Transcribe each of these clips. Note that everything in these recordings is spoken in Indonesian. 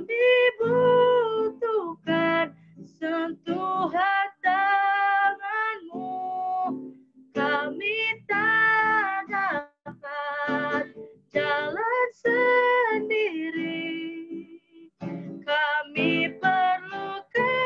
Kami butuhkan sentuhan tangan-Mu. Kami tak dapat jalan sendiri. Kami perlukan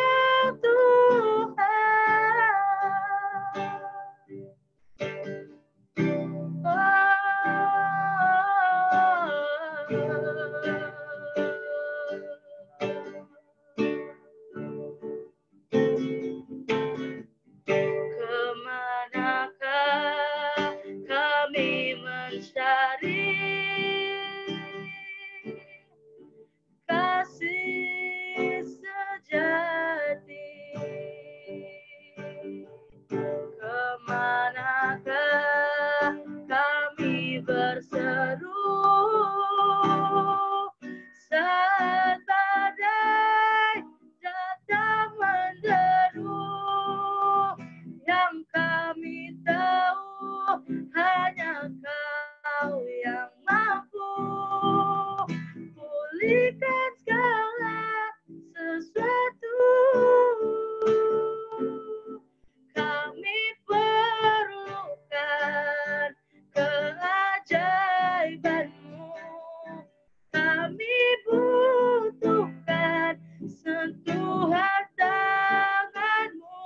Kemanakah kami mencari kasih sejati? Kemanakah kami berseru saat badai datang menderu? Yang kami tahu hanya Kau yang mampu pulihkan segala sesuatu. Kami perlukan keajaiban-Mu. Kami butuhkan sentuhan tangan-Mu.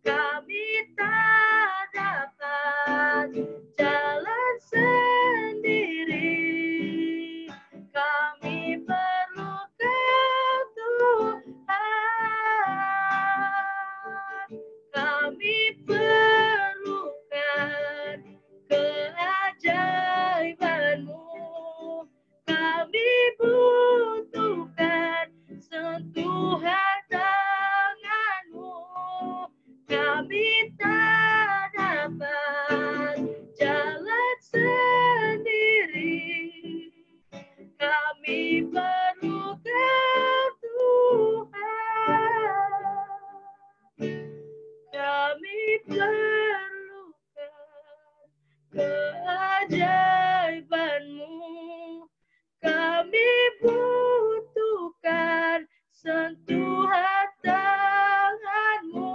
Kami tak dapat jalan sendiri. Kami perlukan Tuhan. Kami perlukan keajaiban-Mu. Kami butuhkan sentuhan tangan-Mu. Kami tak dapat jalan sendiri. Kami perlukan Tuhan. Kami perlukan keajaiban-Mu. Kami butuhkan sentuhan tangan-Mu.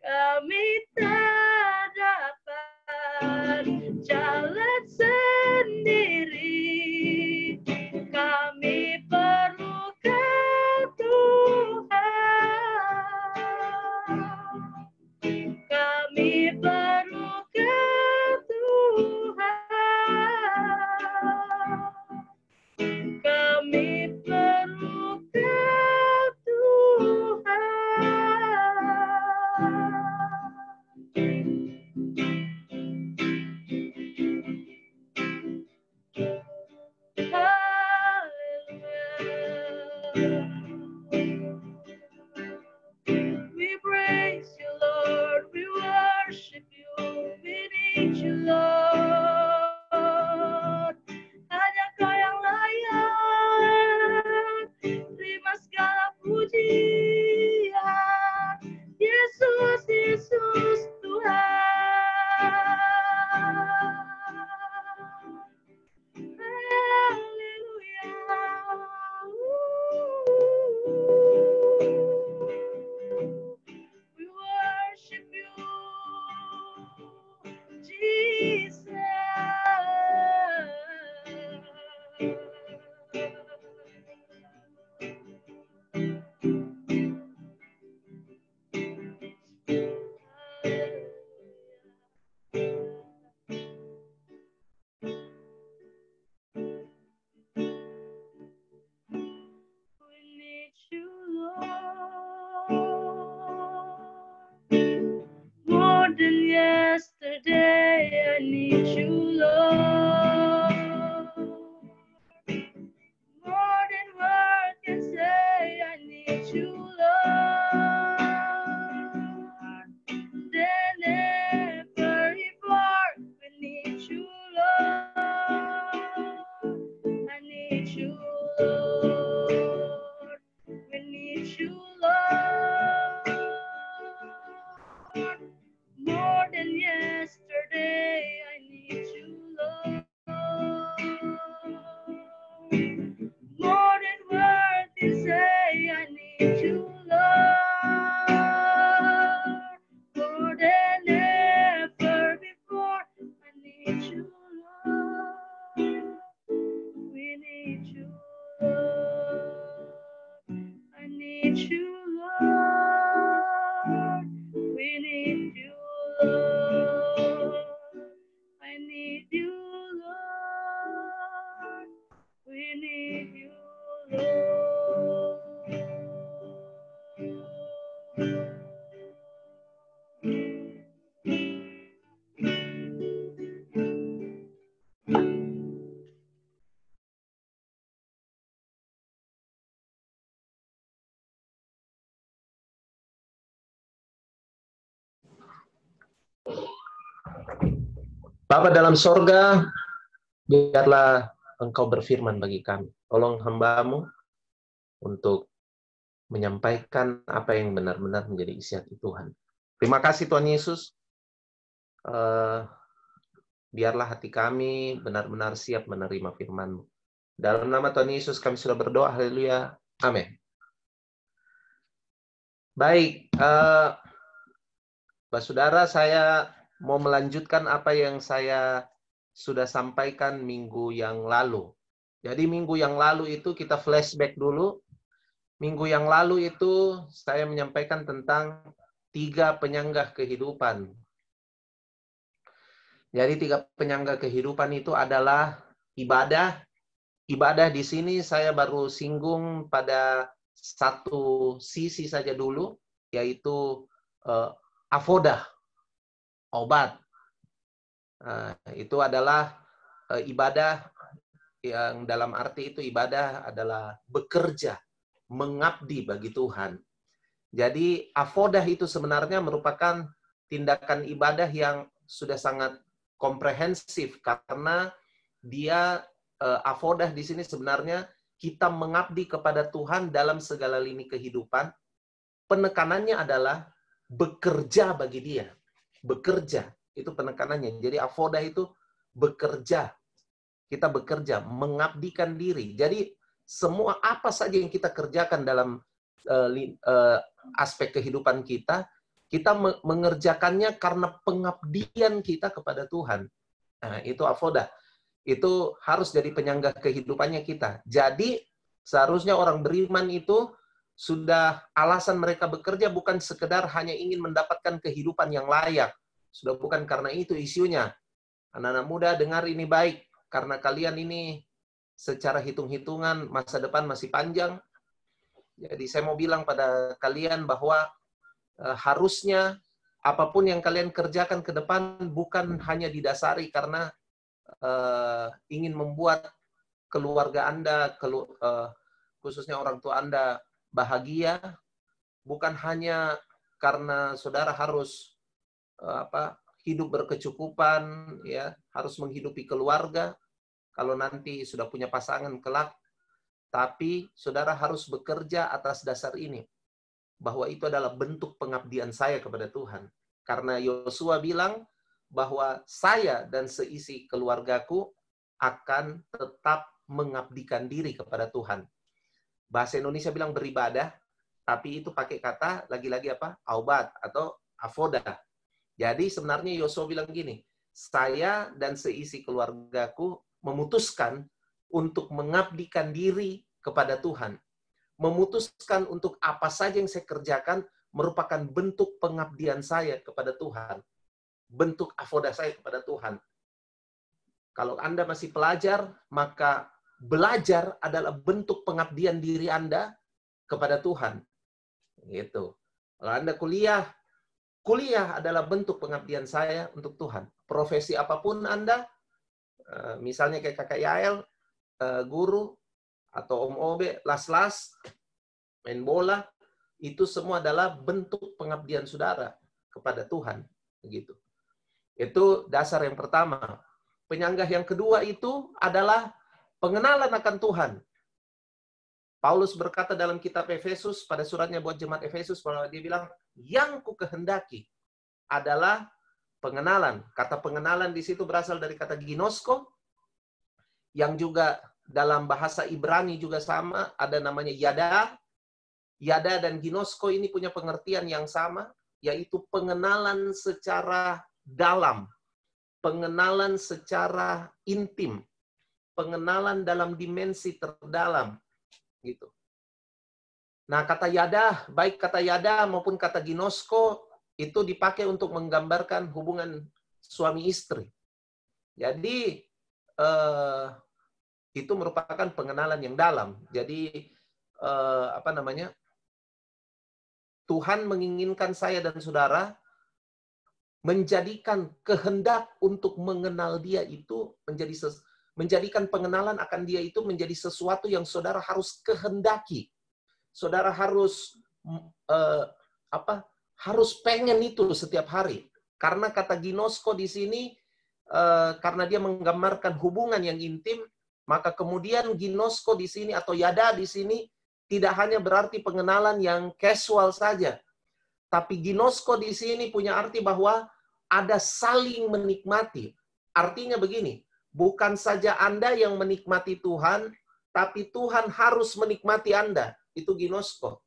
Kami tak dapat jalan sendiri. Kami perlukan Tuhan. Kami perlukan Tuhan. Kami perlukan Tuhan. Hallelujah. We praise you, Lord. We worship you. We need you, Lord. Hanya Kau yang layak terima segala pujian. Yesus, Yesus Tuhan. We worship you, Jesus. We need you, Lord. More than yesterday, I need you, Lord. More than words can say, I need you, Lord. Than ever before, we need you, Lord. I need you, Lord. We need you, Lord. More than yesterday, I need you, Lord. More than you, Lord. We need you, Lord. I need you, Lord. We need you, Lord. Bapa dalam sorga, biarlah Engkau berfirman bagi kami. Tolong hamba-Mu untuk menyampaikan apa yang benar-benar menjadi isi hati Tuhan. Terima kasih Tuhan Yesus. Biarlah hati kami benar-benar siap menerima firman-Mu. Dalam nama Tuhan Yesus kami sudah berdoa. Haleluya. Amin. Baik, Bapak Saudara, saya mau melanjutkan apa yang saya sudah sampaikan minggu yang lalu. Jadi minggu yang lalu itu kita flashback dulu. Minggu yang lalu itu saya menyampaikan tentang 3 penyanggah kehidupan. Jadi 3 penyanggah kehidupan itu adalah ibadah. Ibadah di sini saya baru singgung pada satu sisi saja dulu, yaitu avodah, obat. Itu adalah ibadah yang dalam arti itu ibadah adalah bekerja, mengabdi bagi Tuhan. Jadi avodah itu sebenarnya merupakan tindakan ibadah yang sudah sangat komprehensif karena dia avodah di sini sebenarnya kita mengabdi kepada Tuhan dalam segala lini kehidupan. Penekanannya adalah bekerja bagi Dia. Bekerja, itu penekanannya. Jadi avodah itu bekerja. Kita bekerja, mengabdikan diri. Jadi semua apa saja yang kita kerjakan dalam aspek kehidupan kita, kita mengerjakannya karena pengabdian kita kepada Tuhan. Nah, itu avodah. Itu harus jadi penyanggah kehidupannya kita. Jadi seharusnya orang beriman itu sudah alasan mereka bekerja bukan sekedar hanya ingin mendapatkan kehidupan yang layak. Sudah bukan karena itu isunya. Anak-anak muda dengar ini baik. Karena kalian ini secara hitung-hitungan masa depan masih panjang. Jadi saya mau bilang pada kalian bahwa harusnya apapun yang kalian kerjakan ke depan bukan hanya didasari karena ingin membuat keluarga Anda, khususnya orang tua Anda bahagia, bukan hanya karena saudara harus hidup berkecukupan, ya, harus menghidupi keluarga, kalau nanti sudah punya pasangan kelak, tapi saudara harus bekerja atas dasar ini, bahwa itu adalah bentuk pengabdian saya kepada Tuhan. Karena Yosua bilang bahwa saya dan seisi keluargaku akan tetap mengabdikan diri kepada Tuhan. Bahasa Indonesia bilang beribadah, tapi itu pakai kata lagi-lagi apa? Aubat atau avodah. Jadi sebenarnya Yosua bilang gini, saya dan seisi keluargaku memutuskan untuk mengabdikan diri kepada Tuhan. Memutuskan untuk apa saja yang saya kerjakan merupakan bentuk pengabdian saya kepada Tuhan. Bentuk avodah saya kepada Tuhan. Kalau Anda masih pelajar, maka belajar adalah bentuk pengabdian diri Anda kepada Tuhan. Gitu. Kalau Anda kuliah, kuliah adalah bentuk pengabdian saya untuk Tuhan. Profesi apapun Anda, misalnya kayak Kakak Yael, guru, atau Om Obe, las-las, main bola, itu semua adalah bentuk pengabdian saudara kepada Tuhan. Begitu. Itu dasar yang pertama. Penyanggah yang kedua itu adalah pengenalan akan Tuhan. Paulus berkata dalam kitab Efesus, pada suratnya buat jemaat Efesus, bahwa dia bilang, yang ku kehendaki adalah pengenalan. Kata pengenalan di situ berasal dari kata ginosko, yang juga dalam bahasa Ibrani juga sama, ada namanya yada. Yada dan ginosko ini punya pengertian yang sama, yaitu pengenalan secara dalam, pengenalan secara intim, pengenalan dalam dimensi terdalam, gitu. Nah, kata yada, baik kata yada maupun kata ginosko, itu dipakai untuk menggambarkan hubungan suami istri. Jadi, itu merupakan pengenalan yang dalam. Jadi, apa namanya, Tuhan menginginkan saya dan saudara menjadikan kehendak untuk mengenal Dia itu menjadikan pengenalan akan Dia itu menjadi sesuatu yang saudara harus kehendaki. Saudara harus harus pengen itu setiap hari. Karena kata ginosko di sini karena dia menggambarkan hubungan yang intim, maka kemudian ginosko di sini atau yada di sini tidak hanya berarti pengenalan yang casual saja. Tapi ginosko di sini punya arti bahwa ada saling menikmati. Artinya begini, bukan saja Anda yang menikmati Tuhan, tapi Tuhan harus menikmati Anda. Itu ginosko.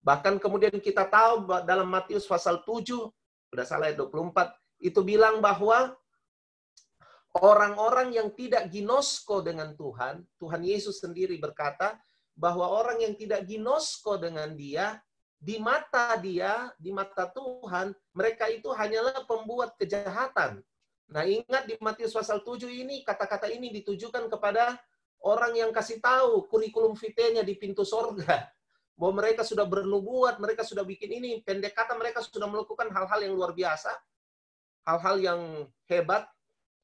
Bahkan kemudian kita tahu dalam Matius pasal 7, udah salah ayat 24, itu bilang bahwa orang-orang yang tidak ginosko dengan Tuhan, Tuhan Yesus sendiri berkata bahwa orang yang tidak ginosko dengan Dia, di mata Tuhan, mereka itu hanyalah pembuat kejahatan. Nah, ingat di Matius pasal 7 ini, kata-kata ini ditujukan kepada orang yang kasih tahu kurikulum vitae-nya di pintu sorga. Bahwa mereka sudah bernubuat, mereka sudah bikin ini, pendek kata mereka sudah melakukan hal-hal yang luar biasa, hal-hal yang hebat,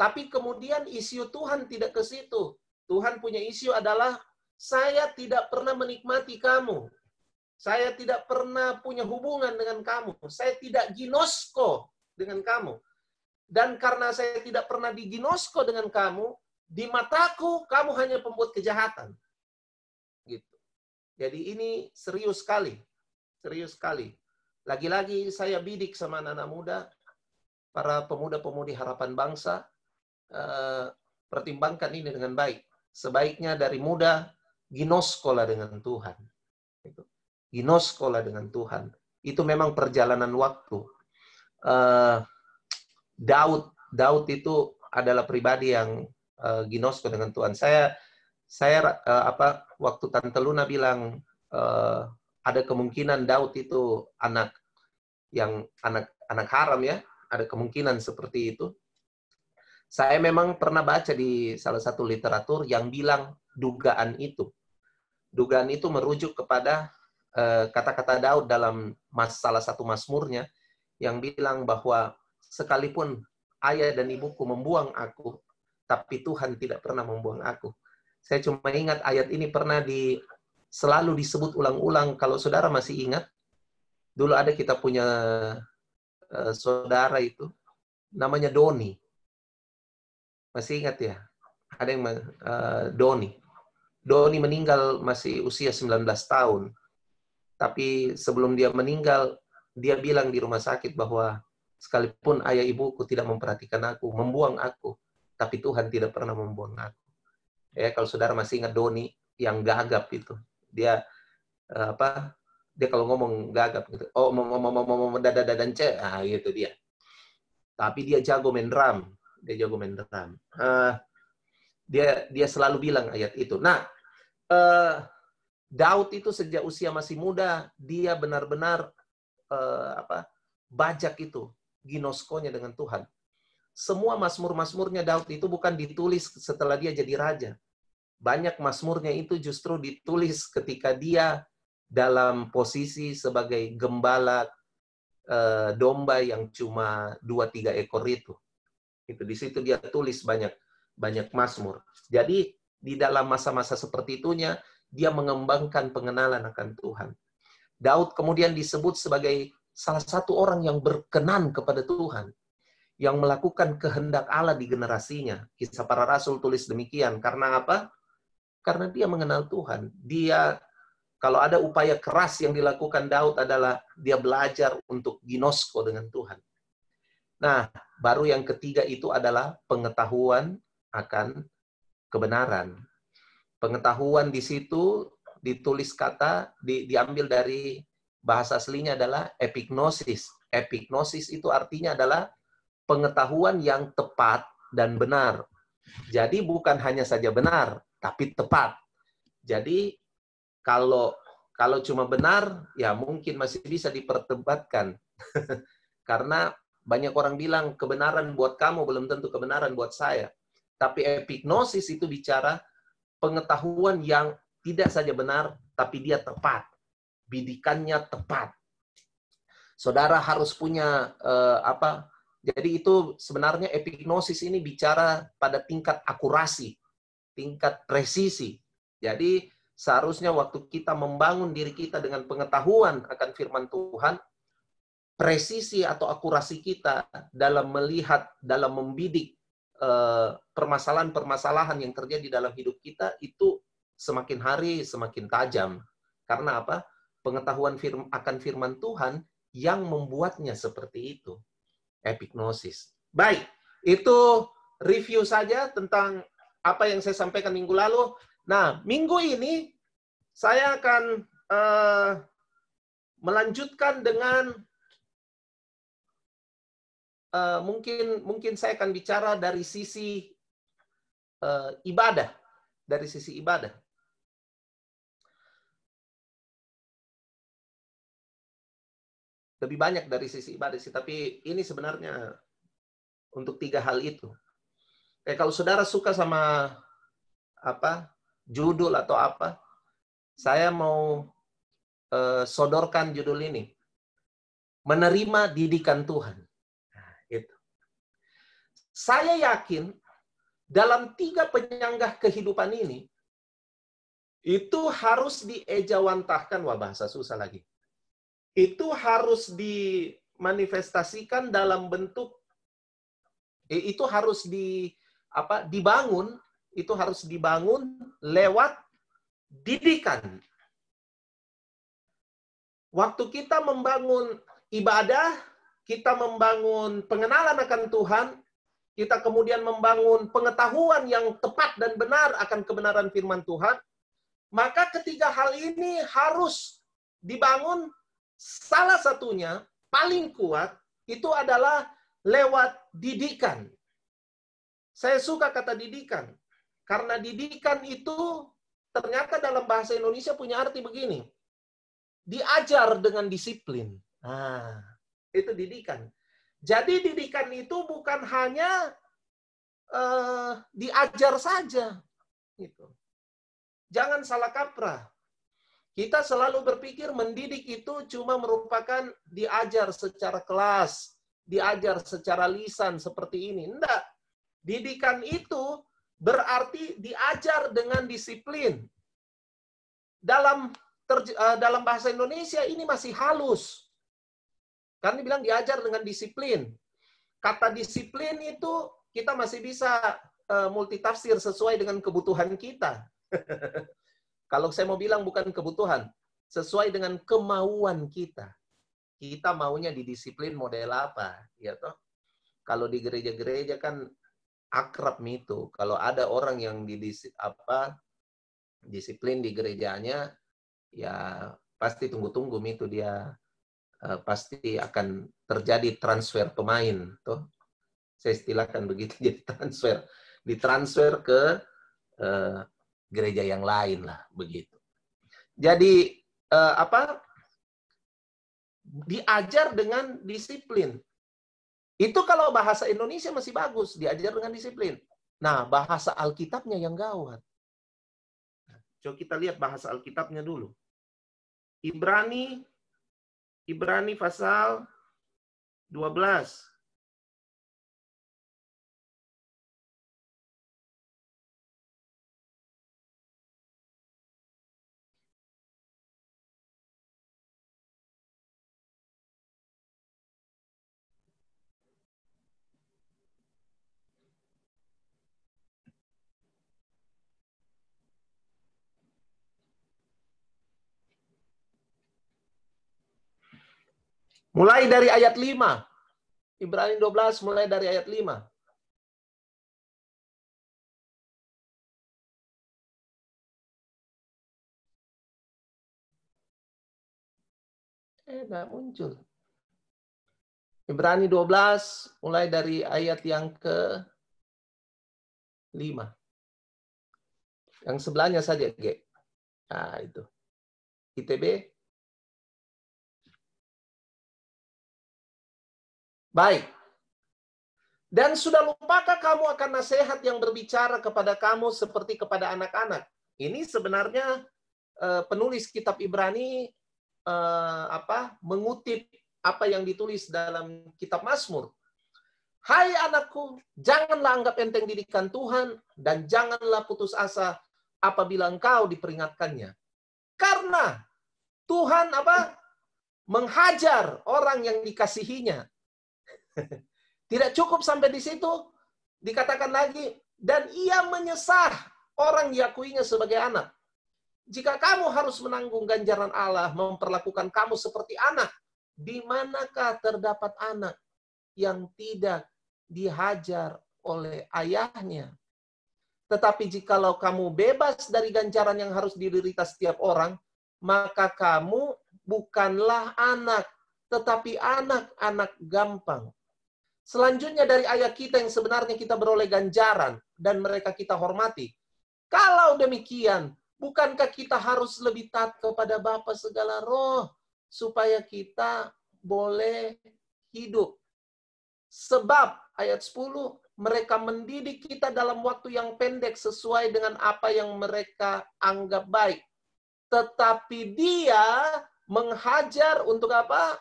tapi kemudian isu Tuhan tidak ke situ. Tuhan punya isu adalah, saya tidak pernah menikmati kamu. Saya tidak pernah punya hubungan dengan kamu. Saya tidak ginosko dengan kamu. Dan karena saya tidak pernah diginosko dengan kamu, di mataku, kamu hanya pembuat kejahatan. Gitu. Jadi ini serius sekali. Serius sekali. Lagi-lagi saya bidik sama anak-anak muda, para pemuda-pemudi harapan bangsa, pertimbangkan ini dengan baik. Sebaiknya dari muda, ginoskolah dengan Tuhan. Ginoskolah dengan Tuhan. Itu memang perjalanan waktu. Daud itu adalah pribadi yang ginosko dengan Tuhan. Saya waktu Tante Luna bilang ada kemungkinan Daud itu anak haram ya, ada kemungkinan seperti itu. Saya memang pernah baca di salah satu literatur yang bilang dugaan itu. Dugaan itu merujuk kepada kata-kata Daud dalam salah satu mazmurnya yang bilang bahwa sekalipun ayah dan ibuku membuang aku, tapi Tuhan tidak pernah membuang aku. Saya cuma ingat ayat ini pernah selalu disebut ulang-ulang. Kalau saudara masih ingat, dulu ada kita punya saudara itu, namanya Doni. Masih ingat ya? Ada yang Doni. Doni meninggal masih usia 19 tahun. Tapi sebelum dia meninggal, dia bilang di rumah sakit bahwa sekalipun ayah ibuku tidak memperhatikan aku, membuang aku, tapi Tuhan tidak pernah membuang aku. Ya, kalau saudara masih ingat Doni yang gagap itu. Dia dia kalau ngomong gagap gitu. Oh, dan gitu dia. Tapi dia jago main drum. Dia selalu bilang ayat itu. Nah, Daud itu sejak usia masih muda, dia benar-benar bajak itu, ginoskonya dengan Tuhan. Semua mazmur-mazmurnya Daud itu bukan ditulis setelah dia jadi raja. Banyak mazmurnya itu justru ditulis ketika dia dalam posisi sebagai gembala domba yang cuma 2-3 ekor itu. Di situ dia tulis banyak mazmur. Jadi di dalam masa-masa seperti itunya dia mengembangkan pengenalan akan Tuhan. Daud kemudian disebut sebagai salah satu orang yang berkenan kepada Tuhan, yang melakukan kehendak Allah di generasinya. Kisah Para Rasul tulis demikian. Karena apa? Karena dia mengenal Tuhan. Kalau ada upaya keras yang dilakukan Daud adalah dia belajar untuk ginosko dengan Tuhan. Nah, baru yang ketiga itu adalah pengetahuan akan kebenaran. Pengetahuan di situ ditulis kata, diambil dari bahasa aslinya adalah epignosis. Epignosis itu artinya adalah pengetahuan yang tepat dan benar. Jadi bukan hanya saja benar, tapi tepat. Jadi kalau Kalau cuma benar, ya mungkin masih bisa diperdebatkan. Karena banyak orang bilang kebenaran buat kamu belum tentu kebenaran buat saya. Tapi epignosis itu bicara pengetahuan yang tidak saja benar, tapi dia tepat. Bidikannya tepat. Saudara harus punya jadi itu sebenarnya epignosis ini bicara pada tingkat akurasi, tingkat presisi. Jadi seharusnya waktu kita membangun diri kita dengan pengetahuan akan firman Tuhan, presisi atau akurasi kita dalam melihat, dalam membidik permasalahan-permasalahan yang terjadi dalam hidup kita itu semakin hari semakin tajam. Karena apa? Pengetahuan akan firman Tuhan yang membuatnya seperti itu. Epignosis. Baik, itu review saja tentang apa yang saya sampaikan minggu lalu. Nah, minggu ini saya akan melanjutkan dengan mungkin saya akan bicara dari sisi ibadah, dari sisi ibadah. Lebih banyak dari sisi ibadah sih, tapi ini sebenarnya untuk 3 hal itu. Kalau saudara suka sama judul atau apa, saya mau sodorkan judul ini. Menerima didikan Tuhan. Nah, itu. Saya yakin dalam 3 penyanggah kehidupan ini, itu harus diejawantahkan, wah bahasa susah lagi. Itu harus dimanifestasikan dalam bentuk, itu harus dibangun, itu harus dibangun lewat didikan. Waktu kita membangun ibadah, kita membangun pengenalan akan Tuhan, kita kemudian membangun pengetahuan yang tepat dan benar akan kebenaran firman Tuhan, maka ketiga hal ini harus dibangun. Salah satunya, paling kuat, itu adalah lewat didikan. Saya suka kata didikan. Karena didikan itu ternyata dalam bahasa Indonesia punya arti begini. Diajar dengan disiplin. Nah, itu didikan. Jadi didikan itu bukan hanya diajar saja. Gitu. Jangan salah kaprah. Kita selalu berpikir mendidik itu cuma merupakan diajar secara kelas, diajar secara lisan seperti ini. Enggak. Didikan itu berarti diajar dengan disiplin. Dalam bahasa Indonesia ini masih halus. Karena dibilang diajar dengan disiplin. Kata disiplin itu kita masih bisa multitafsir sesuai dengan kebutuhan kita. Kalau saya mau bilang bukan kebutuhan, sesuai dengan kemauan kita. Kita maunya didisiplin model apa, ya toh? Kalau di gereja-gereja kan akrab itu. Kalau ada orang yang disiplin di gerejanya, ya pasti tunggu-tunggu itu dia pasti akan terjadi transfer pemain, toh. Saya istilahkan begitu, jadi ditransfer ke gereja yang lain lah, begitu. Jadi diajar dengan disiplin. Itu kalau bahasa Indonesia masih bagus, diajar dengan disiplin. Nah, bahasa Alkitabnya yang gawat. Coba kita lihat bahasa Alkitabnya dulu. Ibrani pasal 12. Mulai dari ayat 5. Ibrani 12 mulai dari ayat 5. Nggak muncul. Ibrani 12 mulai dari ayat yang ke-5. Yang sebelahnya saja, G. Nah, itu. ITB? Baik. Dan sudah lupakah kamu akan nasihat yang berbicara kepada kamu seperti kepada anak-anak? Ini sebenarnya penulis kitab Ibrani mengutip apa yang ditulis dalam kitab Mazmur. Hai anakku, janganlah anggap enteng didikan Tuhan dan janganlah putus asa apabila engkau diperingatkannya. Karena Tuhan menghajar orang yang dikasihinya. Tidak cukup sampai di situ, dikatakan lagi, dan ia menyesah orang diakuinya sebagai anak. Jika kamu harus menanggung ganjaran Allah, memperlakukan kamu seperti anak, di manakah terdapat anak yang tidak dihajar oleh ayahnya? Tetapi jikalau kamu bebas dari ganjaran yang harus diderita setiap orang, maka kamu bukanlah anak, tetapi anak-anak gampang. Selanjutnya dari ayat kita yang sebenarnya kita beroleh ganjaran dan mereka kita hormati. Kalau demikian, bukankah kita harus lebih taat kepada Bapa segala roh supaya kita boleh hidup? Sebab ayat 10, mereka mendidik kita dalam waktu yang pendek sesuai dengan apa yang mereka anggap baik. Tetapi dia menghajar untuk apa?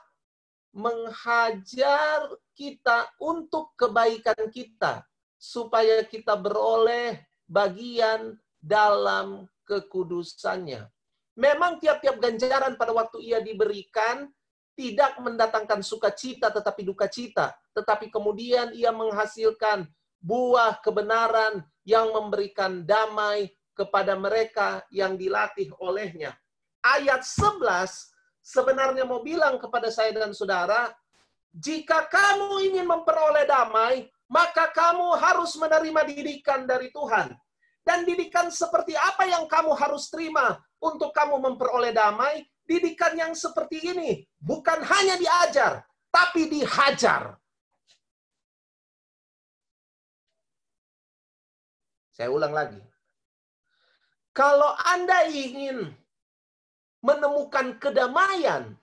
Menghajar kita untuk kebaikan kita, supaya kita beroleh bagian dalam kekudusannya. Memang tiap-tiap ganjaran pada waktu ia diberikan tidak mendatangkan sukacita tetapi duka cita, tetapi kemudian ia menghasilkan buah kebenaran yang memberikan damai kepada mereka yang dilatih olehnya. Ayat 11 sebenarnya mau bilang kepada saya dan saudara, jika kamu ingin memperoleh damai, maka kamu harus menerima didikan dari Tuhan. Dan didikan seperti apa yang kamu harus terima untuk kamu memperoleh damai? Didikan yang seperti ini. Bukan hanya diajar, tapi dihajar. Saya ulang lagi. Kalau Anda ingin menemukan kedamaian,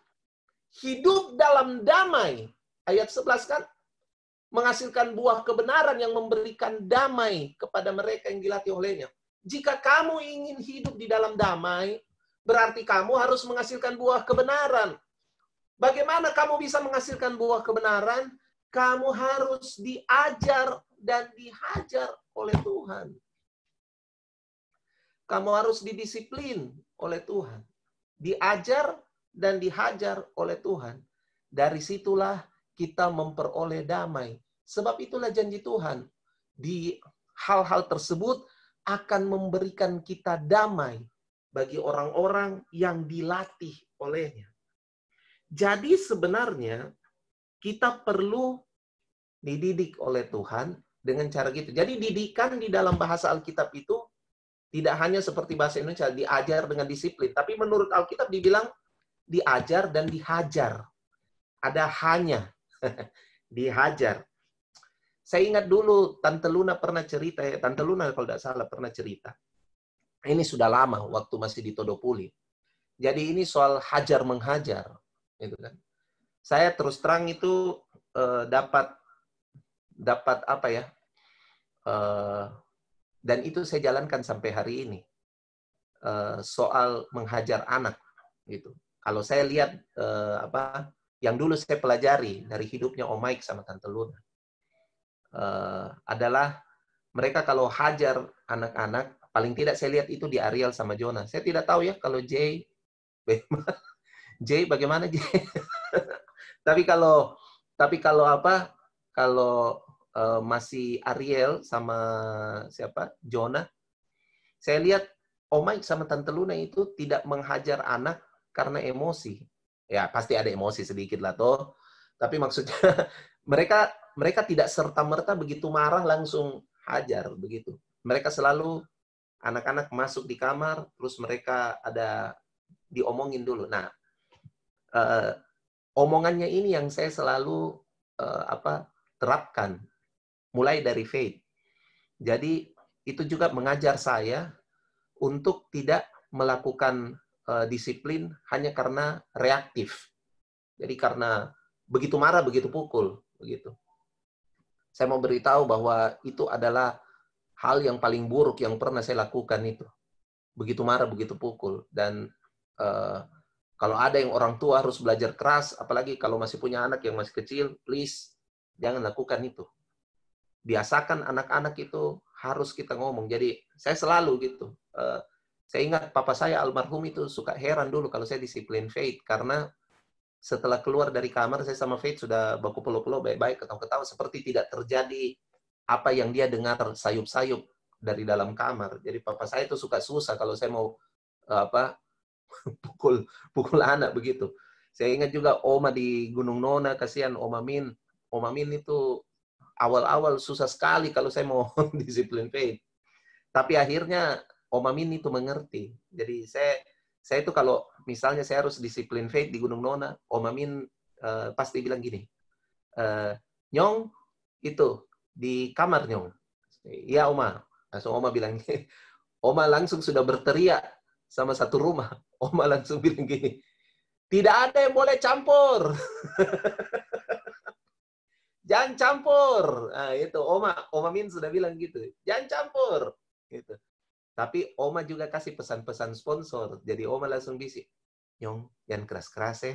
hidup dalam damai, ayat 11 kan, menghasilkan buah kebenaran yang memberikan damai kepada mereka yang dilatih olehnya. Jika kamu ingin hidup di dalam damai, berarti kamu harus menghasilkan buah kebenaran. Bagaimana kamu bisa menghasilkan buah kebenaran? Kamu harus diajar dan dihajar oleh Tuhan. Kamu harus didisiplin oleh Tuhan. Diajar dan dihajar oleh Tuhan. Dari situlah kita memperoleh damai. Sebab itulah janji Tuhan. Di hal-hal tersebut akan memberikan kita damai bagi orang-orang yang dilatih olehnya. Jadi sebenarnya kita perlu dididik oleh Tuhan dengan cara gitu. Jadi didikan di dalam bahasa Alkitab itu tidak hanya seperti bahasa Indonesia, diajar dengan disiplin. Tapi menurut Alkitab dibilang diajar dan dihajar. Ada hanya. Dihajar. Saya ingat dulu Tante Luna pernah cerita, Tante Luna kalau tidak salah pernah cerita. Ini sudah lama, waktu masih di Todopuli. Jadi ini soal hajar menghajar. Gitu kan. Saya terus terang itu dapat apa ya, dan itu saya jalankan sampai hari ini. Soal menghajar anak. Gitu. Kalau saya lihat yang dulu saya pelajari dari hidupnya Om Mike sama Tante Luna, adalah mereka kalau hajar anak-anak, paling tidak saya lihat itu di Ariel sama Jonah. Saya tidak tahu ya kalau Jay bagaimana Jay? tapi kalau masih Ariel sama siapa? Jonah, saya lihat Om Mike sama Tante Luna itu tidak menghajar anak karena emosi. Ya, pasti ada emosi sedikit lah toh. Tapi maksudnya mereka tidak serta-merta begitu marah langsung hajar begitu. Mereka selalu anak-anak masuk di kamar terus mereka ada diomongin dulu. Nah, omongannya ini yang saya selalu terapkan mulai dari Faith. Jadi itu juga mengajar saya untuk tidak melakukan disiplin hanya karena reaktif. Jadi karena begitu marah, begitu pukul. Begitu. Saya mau beritahu bahwa itu adalah hal yang paling buruk yang pernah saya lakukan itu. Begitu marah, begitu pukul. Dan kalau ada yang orang tua harus belajar keras, apalagi kalau masih punya anak yang masih kecil, please, jangan lakukan itu. Biasakan anak-anak itu harus kita ngomong. Jadi, saya selalu gitu. Saya ingat papa saya almarhum itu suka heran dulu kalau saya disiplin Faith. Karena setelah keluar dari kamar, saya sama Faith sudah baku peluk-peluk, baik-baik, ketawa-ketawa, seperti tidak terjadi apa yang dia dengar sayup-sayup dari dalam kamar. Jadi papa saya itu suka susah kalau saya mau pukul anak begitu. Saya ingat juga Oma di Gunung Nona, kasihan Oma Min. Oma Min itu awal-awal susah sekali kalau saya mau disiplin Faith. Tapi akhirnya Oma Min itu mengerti. Jadi saya itu kalau misalnya saya harus disiplin Faith di Gunung Nona, Oma Min pasti bilang gini, Nyong, itu di kamar Nyong. Iya Oma. Langsung Oma bilang, Oma langsung sudah berteriak sama satu rumah. Oma langsung bilang gini, tidak ada yang boleh campur. Jangan campur. Nah, itu Oma Min sudah bilang gitu. Jangan campur. Gitu. Tapi Oma juga kasih pesan-pesan sponsor. Jadi Oma langsung bisik, Nyong, jangan keras-keras ya.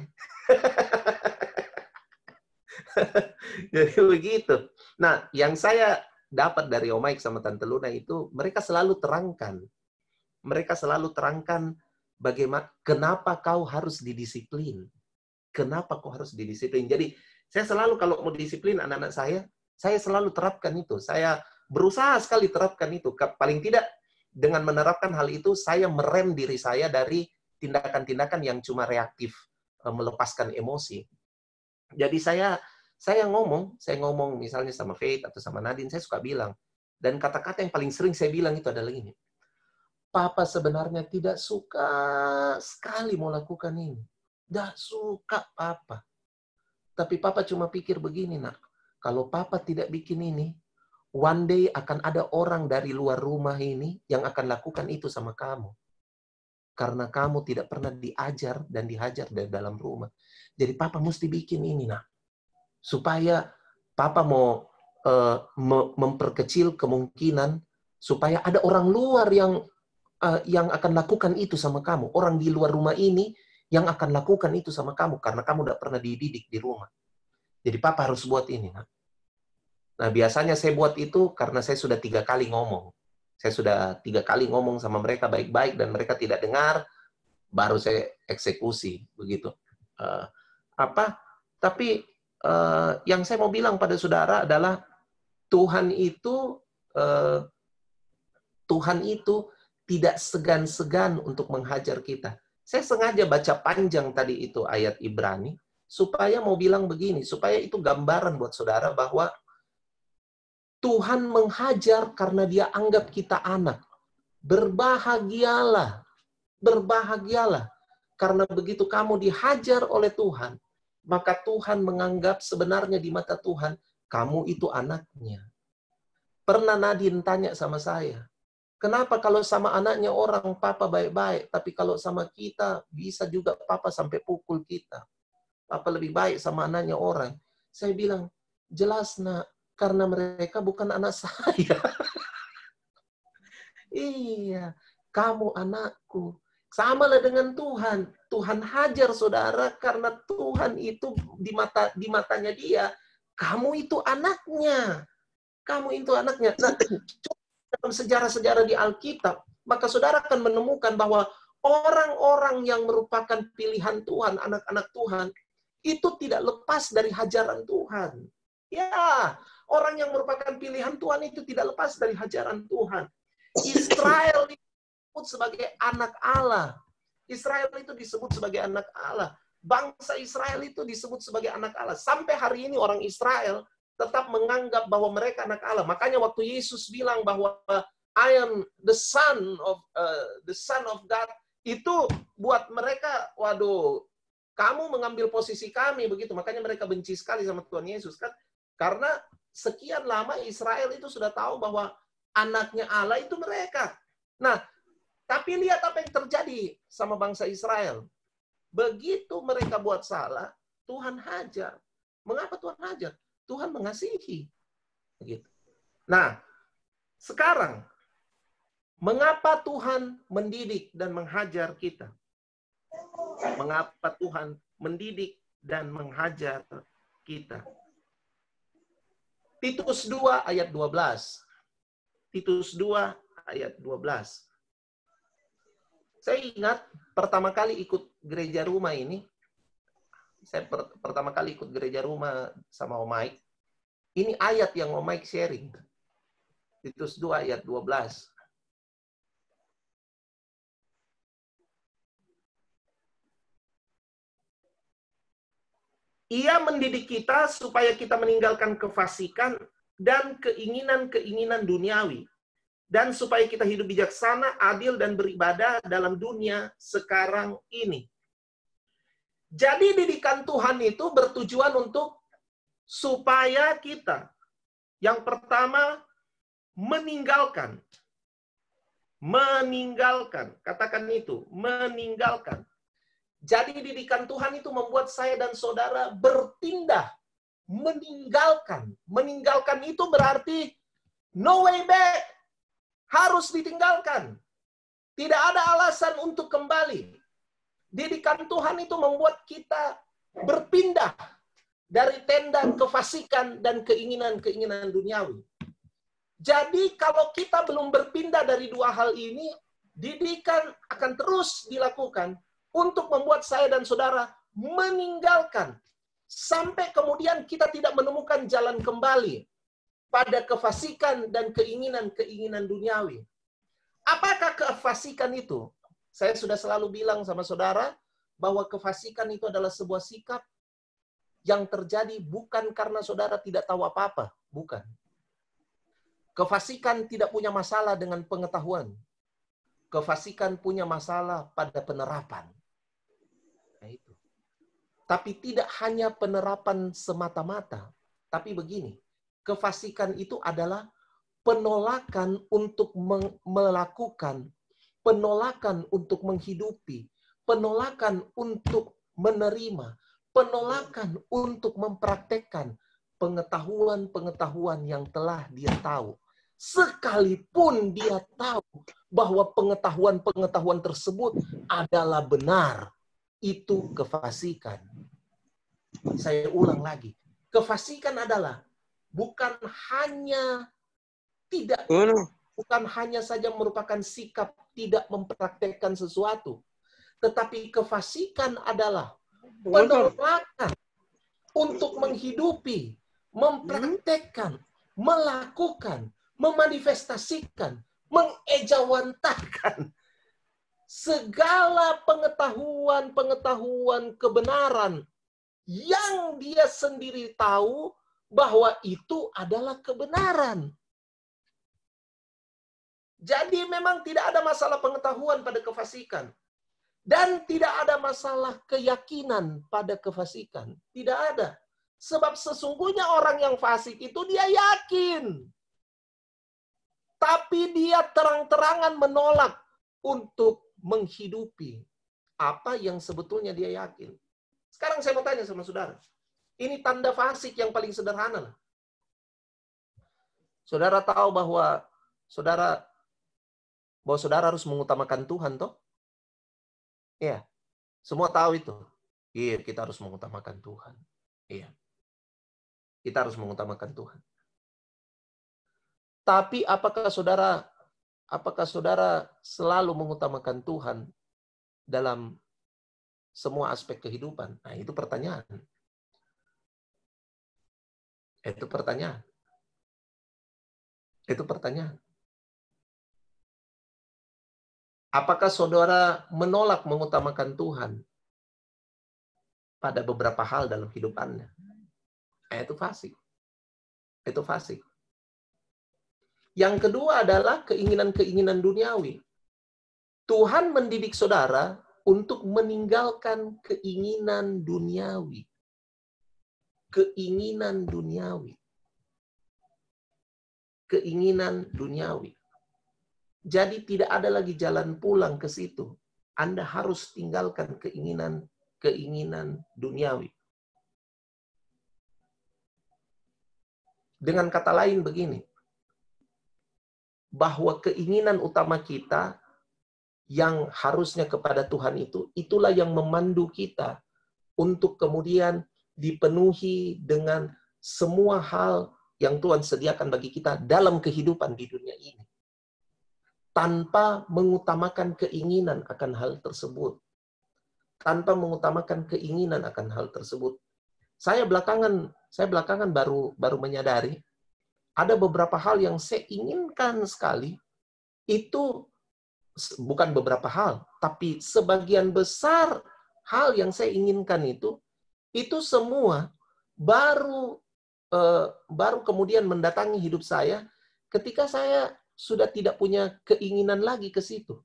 Jadi begitu. Nah, yang saya dapat dari Om Mike sama Tante Luna itu, mereka selalu terangkan. Mereka selalu terangkan bagaimana, kenapa kau harus didisiplin. Kenapa kau harus didisiplin. Jadi, saya selalu kalau mau disiplin anak-anak saya selalu terapkan itu. Saya berusaha sekali terapkan itu. Paling tidak, dengan menerapkan hal itu, saya merem diri saya dari tindakan-tindakan yang cuma reaktif, melepaskan emosi. Jadi saya ngomong misalnya sama Faith atau sama Nadine, saya suka bilang. Dan kata-kata yang paling sering saya bilang itu adalah ini. Papa sebenarnya tidak suka sekali mau lakukan ini. Tidak suka Papa. Tapi Papa cuma pikir begini, nak. Kalau Papa tidak bikin ini, one day akan ada orang dari luar rumah ini yang akan lakukan itu sama kamu. Karena kamu tidak pernah diajar dan dihajar dari dalam rumah. Jadi Papa mesti bikin ini, nak. Supaya Papa mau memperkecil kemungkinan supaya ada orang luar yang akan lakukan itu sama kamu. Orang di luar rumah ini yang akan lakukan itu sama kamu karena kamu tidak pernah dididik di rumah. Jadi Papa harus buat ini. Nah, biasanya saya buat itu karena saya sudah 3 kali ngomong. Saya sudah 3 kali ngomong sama mereka baik-baik dan mereka tidak dengar, baru saya eksekusi begitu. Tapi yang saya mau bilang pada saudara adalah Tuhan itu tidak segan-segan untuk menghajar kita. Saya sengaja baca panjang tadi itu ayat Ibrani, supaya mau bilang begini, supaya itu gambaran buat saudara bahwa Tuhan menghajar karena dia anggap kita anak. Berbahagialah. Berbahagialah. Karena begitu kamu dihajar oleh Tuhan, maka Tuhan menganggap sebenarnya di mata Tuhan, kamu itu anaknya. Pernah Nadine tanya sama saya, kenapa kalau sama anaknya orang Papa baik-baik, tapi kalau sama kita bisa juga Papa sampai pukul kita. Papa lebih baik sama anaknya orang. Saya bilang, jelas nak, karena mereka bukan anak saya. Iya, kamu anakku. Samalah dengan Tuhan. Tuhan hajar saudara karena Tuhan itu di matanya dia, kamu itu anaknya. Kamu itu anaknya. Nah, dalam sejarah-sejarah di Alkitab, maka saudara akan menemukan bahwa orang-orang yang merupakan pilihan Tuhan, anak-anak Tuhan, itu tidak lepas dari hajaran Tuhan. Ya, orang yang merupakan pilihan Tuhan itu tidak lepas dari hajaran Tuhan. Israel disebut sebagai anak Allah. Israel itu disebut sebagai anak Allah. Bangsa Israel itu disebut sebagai anak Allah. Sampai hari ini orang Israel tetap menganggap bahwa mereka anak Allah. Makanya waktu Yesus bilang bahwa I am the son of God, itu buat mereka, waduh, kamu mengambil posisi kami begitu. Makanya mereka benci sekali sama Tuhan Yesus kan? Karena sekian lama Israel itu sudah tahu bahwa anaknya Allah itu mereka. Nah, Tapi lihat apa yang terjadi sama bangsa Israel. Begitu mereka buat salah, Tuhan hajar. Mengapa Tuhan hajar? Tuhan mengasihi. Begitu. Nah, sekarang, mengapa Tuhan mendidik dan menghajar kita? Mengapa Tuhan mendidik dan menghajar kita? Titus 2 ayat 12. Titus 2 ayat 12. Saya ingat pertama kali ikut gereja rumah ini, saya pertama kali ikut gereja rumah sama Om Mike. Ini ayat yang Om Mike sharing. Titus 2 ayat 12. Ia mendidik kita supaya kita meninggalkan kefasikan dan keinginan-keinginan duniawi. Dan supaya kita hidup bijaksana, adil, dan beribadah dalam dunia sekarang ini. Jadi didikan Tuhan itu bertujuan untuk supaya kita, yang pertama, meninggalkan. Meninggalkan. Katakan itu, meninggalkan. Jadi didikan Tuhan itu membuat saya dan saudara berpindah. Meninggalkan. Meninggalkan itu berarti no way back. Harus ditinggalkan. Tidak ada alasan untuk kembali. Didikan Tuhan itu membuat kita berpindah dari tenda kefasikan dan keinginan-keinginan duniawi. Jadi kalau kita belum berpindah dari dua hal ini, didikan akan terus dilakukan untuk membuat saya dan saudara meninggalkan. Sampai kemudian kita tidak menemukan jalan kembali pada kefasikan dan keinginan-keinginan duniawi. Apakah kefasikan itu? Saya sudah selalu bilang sama saudara bahwa kefasikan itu adalah sebuah sikap yang terjadi bukan karena saudara tidak tahu apa-apa. Bukan. Kefasikan tidak punya masalah dengan pengetahuan. Kefasikan punya masalah pada penerapan. Nah, itu. Tapi tidak hanya penerapan semata-mata. Tapi begini. Kefasikan itu adalah penolakan untuk melakukan, penolakan untuk menghidupi, penolakan untuk menerima, penolakan untuk mempraktekkan pengetahuan-pengetahuan yang telah dia tahu. Sekalipun dia tahu bahwa pengetahuan-pengetahuan tersebut adalah benar, itu kefasikan. Saya ulang lagi. Kefasikan adalah bukan hanya saja merupakan sikap tidak mempraktekkan sesuatu, tetapi kefasikan adalah penolakan untuk menghidupi, mempraktekkan, melakukan, memanifestasikan, mengejawantahkan segala pengetahuan kebenaran yang dia sendiri tahu bahwa itu adalah kebenaran. Jadi memang tidak ada masalah pengetahuan pada kefasikan. Dan tidak ada masalah keyakinan pada kefasikan. Tidak ada. Sebab sesungguhnya orang yang fasik itu dia yakin. Tapi dia terang-terangan menolak untuk menghidupi apa yang sebetulnya dia yakin. Sekarang saya mau tanya sama saudara. Ini tanda fasik yang paling sederhana lah. Saudara tahu bahwa saudara harus mengutamakan Tuhan, toh? Iya. Semua tahu itu. Iya, kita harus mengutamakan Tuhan. Iya. Kita harus mengutamakan Tuhan. Tapi apakah saudara selalu mengutamakan Tuhan dalam semua aspek kehidupan? Nah, itu pertanyaan. Itu pertanyaan. Apakah saudara menolak mengutamakan Tuhan pada beberapa hal dalam hidup Anda? Itu fasik. Itu fasik. Yang kedua adalah keinginan-keinginan duniawi. Tuhan mendidik saudara untuk meninggalkan keinginan duniawi. Keinginan duniawi. Jadi tidak ada lagi jalan pulang ke situ. Anda harus tinggalkan keinginan duniawi. Dengan kata lain begini, bahwa keinginan utama kita yang harusnya kepada Tuhan itu, itulah yang memandu kita untuk kemudian dipenuhi dengan semua hal yang Tuhan sediakan bagi kita dalam kehidupan di dunia ini. Tanpa mengutamakan keinginan akan hal tersebut. Tanpa mengutamakan keinginan akan hal tersebut. Saya belakangan baru menyadari ada beberapa hal yang saya inginkan sekali, itu bukan beberapa hal, tapi sebagian besar hal yang saya inginkan itu semua baru kemudian mendatangi hidup saya ketika saya sudah tidak punya keinginan lagi ke situ.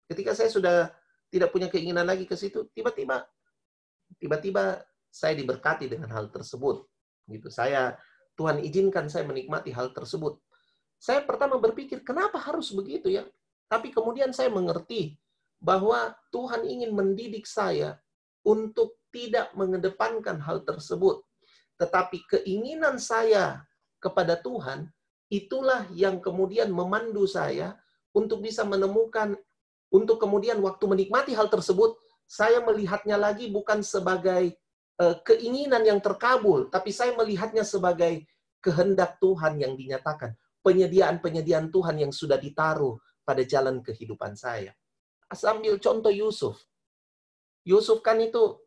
Ketika saya sudah tidak punya keinginan lagi ke situ, tiba-tiba saya diberkati dengan hal tersebut. Gitu. Tuhan izinkan saya menikmati hal tersebut. Saya pertama berpikir, kenapa harus begitu ya? Tapi kemudian saya mengerti bahwa Tuhan ingin mendidik saya untuk tidak mengedepankan hal tersebut. Tetapi keinginan saya kepada Tuhan, itulah yang kemudian memandu saya untuk bisa menemukan, untuk kemudian waktu menikmati hal tersebut, saya melihatnya lagi bukan sebagai keinginan yang terkabul, tapi saya melihatnya sebagai kehendak Tuhan yang dinyatakan. Penyediaan-penyediaan Tuhan yang sudah ditaruh pada jalan kehidupan saya. Sambil contoh Yusuf. Yusuf kan itu,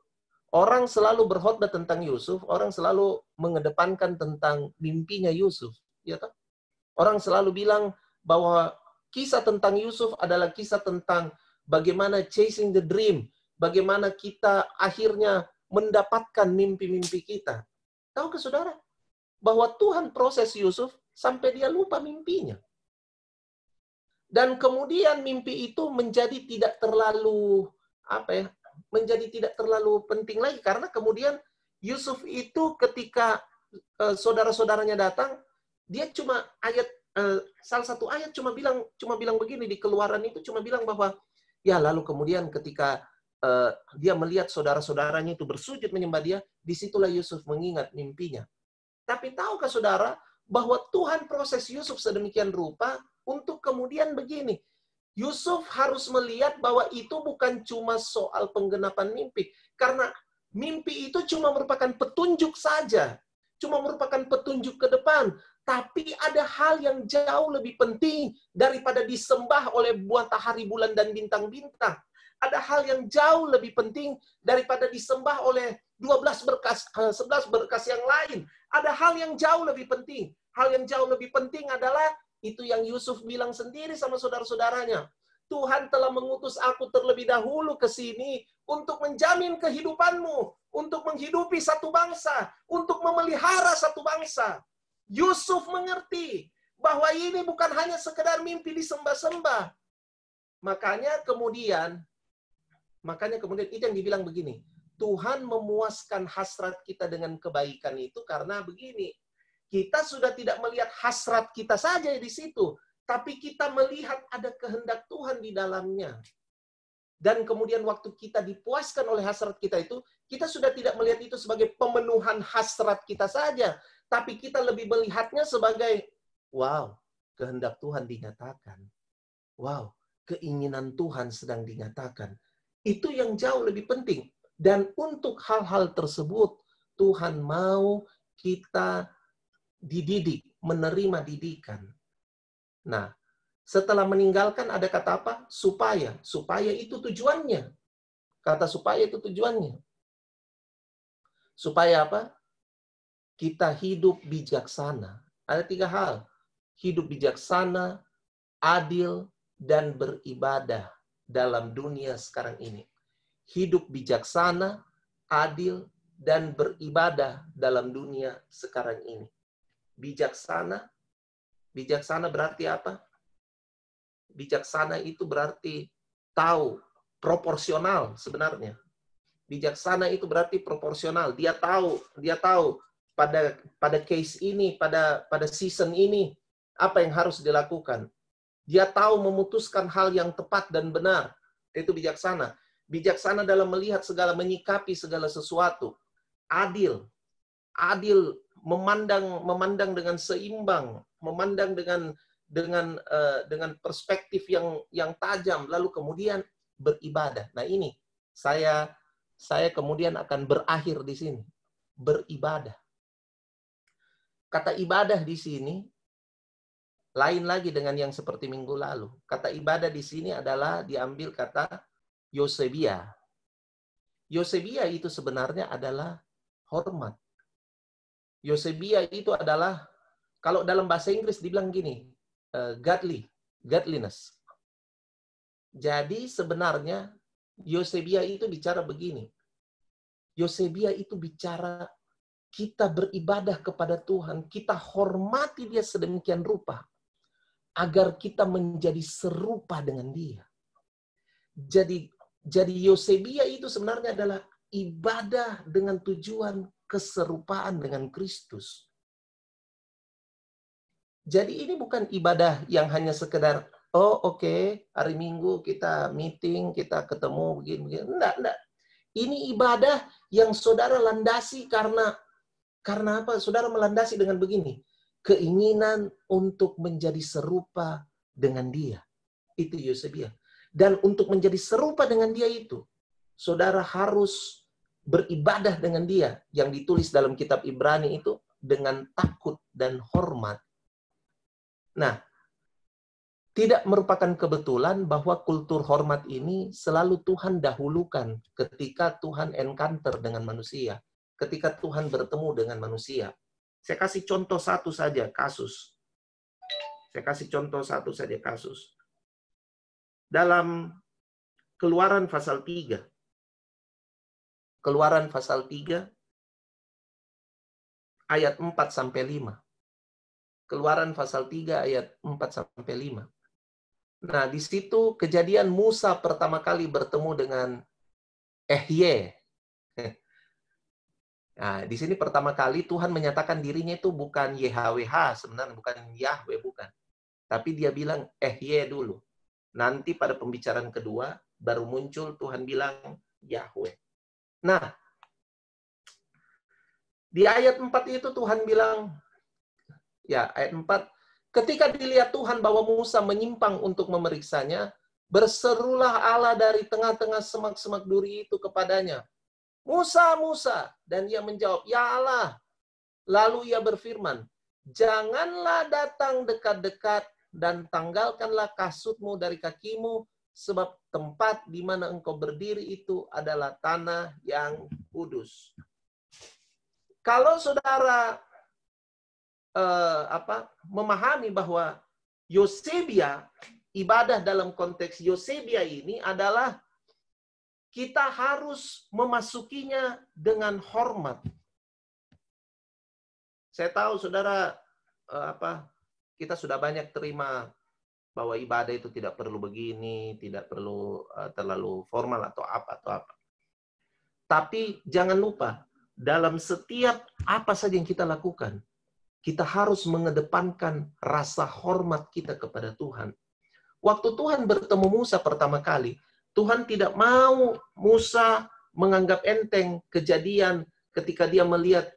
orang selalu berkhotbah tentang Yusuf, orang selalu mengedepankan tentang mimpinya Yusuf. Ya kan? Orang selalu bilang bahwa kisah tentang Yusuf adalah kisah tentang bagaimana chasing the dream, bagaimana kita akhirnya mendapatkan mimpi-mimpi kita. Tahukah saudara bahwa Tuhan proses Yusuf sampai dia lupa mimpinya. Dan kemudian mimpi itu menjadi tidak terlalu menjadi tidak terlalu penting lagi, karena kemudian Yusuf itu ketika saudara-saudaranya datang, dia cuma salah satu ayat cuma bilang begini di Keluaran itu, cuma bilang bahwa ya lalu kemudian ketika dia melihat saudara-saudaranya itu bersujud menyembah dia, disitulah Yusuf mengingat mimpinya. Tapi tahukah saudara bahwa Tuhan proses Yusuf sedemikian rupa untuk kemudian begini. Yusuf harus melihat bahwa itu bukan cuma soal penggenapan mimpi. Karena mimpi itu cuma merupakan petunjuk saja. Cuma merupakan petunjuk ke depan. Tapi ada hal yang jauh lebih penting daripada disembah oleh matahari, bulan, dan bintang-bintang. Ada hal yang jauh lebih penting daripada disembah oleh 11 berkas yang lain. Ada hal yang jauh lebih penting. Hal yang jauh lebih penting adalah itu yang Yusuf bilang sendiri sama saudara-saudaranya. Tuhan telah mengutus aku terlebih dahulu ke sini untuk menjamin kehidupanmu, untuk menghidupi satu bangsa, untuk memelihara satu bangsa. Yusuf mengerti bahwa ini bukan hanya sekedar mimpi disembah-sembah. Makanya kemudian itu yang dibilang begini, Tuhan memuaskan hasrat kita dengan kebaikan itu karena begini, kita sudah tidak melihat hasrat kita saja di situ, tapi kita melihat ada kehendak Tuhan di dalamnya. Dan kemudian waktu kita dipuaskan oleh hasrat kita itu, kita sudah tidak melihat itu sebagai pemenuhan hasrat kita saja, tapi kita lebih melihatnya sebagai, wow, kehendak Tuhan dinyatakan. Wow, keinginan Tuhan sedang dinyatakan. Itu yang jauh lebih penting. Dan untuk hal-hal tersebut, Tuhan mau kita dididik, menerima didikan. Nah, setelah meninggalkan ada kata apa? Supaya. Supaya itu tujuannya. Kata supaya itu tujuannya. Supaya apa? Kita hidup bijaksana. Ada 3 hal. Hidup bijaksana, adil, dan beribadah dalam dunia sekarang ini. Hidup bijaksana, adil, dan beribadah dalam dunia sekarang ini. Bijaksana berarti apa? Bijaksana itu berarti tahu, proporsional sebenarnya. Bijaksana itu berarti proporsional. Dia tahu pada case ini, pada season ini apa yang harus dilakukan. Dia tahu memutuskan hal yang tepat dan benar. Itu bijaksana. Bijaksana dalam melihat segala, menyikapi segala sesuatu. Adil. Adil, memandang dengan seimbang, memandang dengan perspektif yang tajam, lalu kemudian beribadah. Nah, ini saya kemudian akan berakhir di sini. Beribadah. Kata ibadah di sini lain lagi dengan yang seperti minggu lalu. Kata ibadah di sini adalah diambil kata Eusebia. Eusebia itu sebenarnya adalah hormat. Eusebia itu adalah, kalau dalam bahasa Inggris dibilang gini, godliness. Jadi sebenarnya Eusebia itu bicara begini. Eusebia itu bicara kita beribadah kepada Tuhan, kita hormati Dia sedemikian rupa, agar kita menjadi serupa dengan Dia. Jadi Eusebia itu sebenarnya adalah ibadah dengan tujuan keserupaan dengan Kristus. Jadi ini bukan ibadah yang hanya sekedar, hari Minggu kita meeting, kita ketemu begini. Enggak. Ini ibadah yang saudara landasi karena apa? Saudara melandasi dengan begini. Keinginan untuk menjadi serupa dengan Dia. Itu Eusebia. Dan untuk menjadi serupa dengan Dia itu, saudara harus beribadah dengan Dia. Yang ditulis dalam kitab Ibrani itu dengan takut dan hormat. Nah, tidak merupakan kebetulan bahwa kultur hormat ini selalu Tuhan dahulukan ketika Tuhan encounter dengan manusia. Ketika Tuhan bertemu dengan manusia. Saya kasih contoh satu saja kasus. Dalam Keluaran pasal 3. Keluaran pasal 3 ayat 4 sampai 5. Keluaran pasal 3 ayat 4 sampai 5. Nah, di situ kejadian Musa pertama kali bertemu dengan Ehye. Nah, di sini pertama kali Tuhan menyatakan dirinya itu bukan YHWH, sebenarnya bukan Yahweh, bukan. Tapi dia bilang Ehye dulu. Nanti pada pembicaraan kedua, baru muncul Tuhan bilang Yahweh. Nah, di ayat 4 itu Tuhan bilang, ayat 4, ketika dilihat Tuhan bahwa Musa menyimpang untuk memeriksanya, berserulah Allah dari tengah-tengah semak-semak duri itu kepadanya. Musa, Musa. Dan ia menjawab, ya Allah. Lalu ia berfirman, janganlah datang dekat-dekat dan tanggalkanlah kasutmu dari kakimu, sebab tempat di mana engkau berdiri itu adalah tanah yang kudus. Kalau saudara memahami bahwa Eusebia, ibadah dalam konteks Eusebia ini adalah kita harus memasukinya dengan hormat. Saya tahu saudara kita sudah banyak terima bahwa ibadah itu tidak perlu begini, tidak perlu terlalu formal atau apa. Tapi jangan lupa, dalam setiap apa saja yang kita lakukan, kita harus mengedepankan rasa hormat kita kepada Tuhan. Waktu Tuhan bertemu Musa pertama kali, Tuhan tidak mau Musa menganggap enteng kejadian ketika dia melihat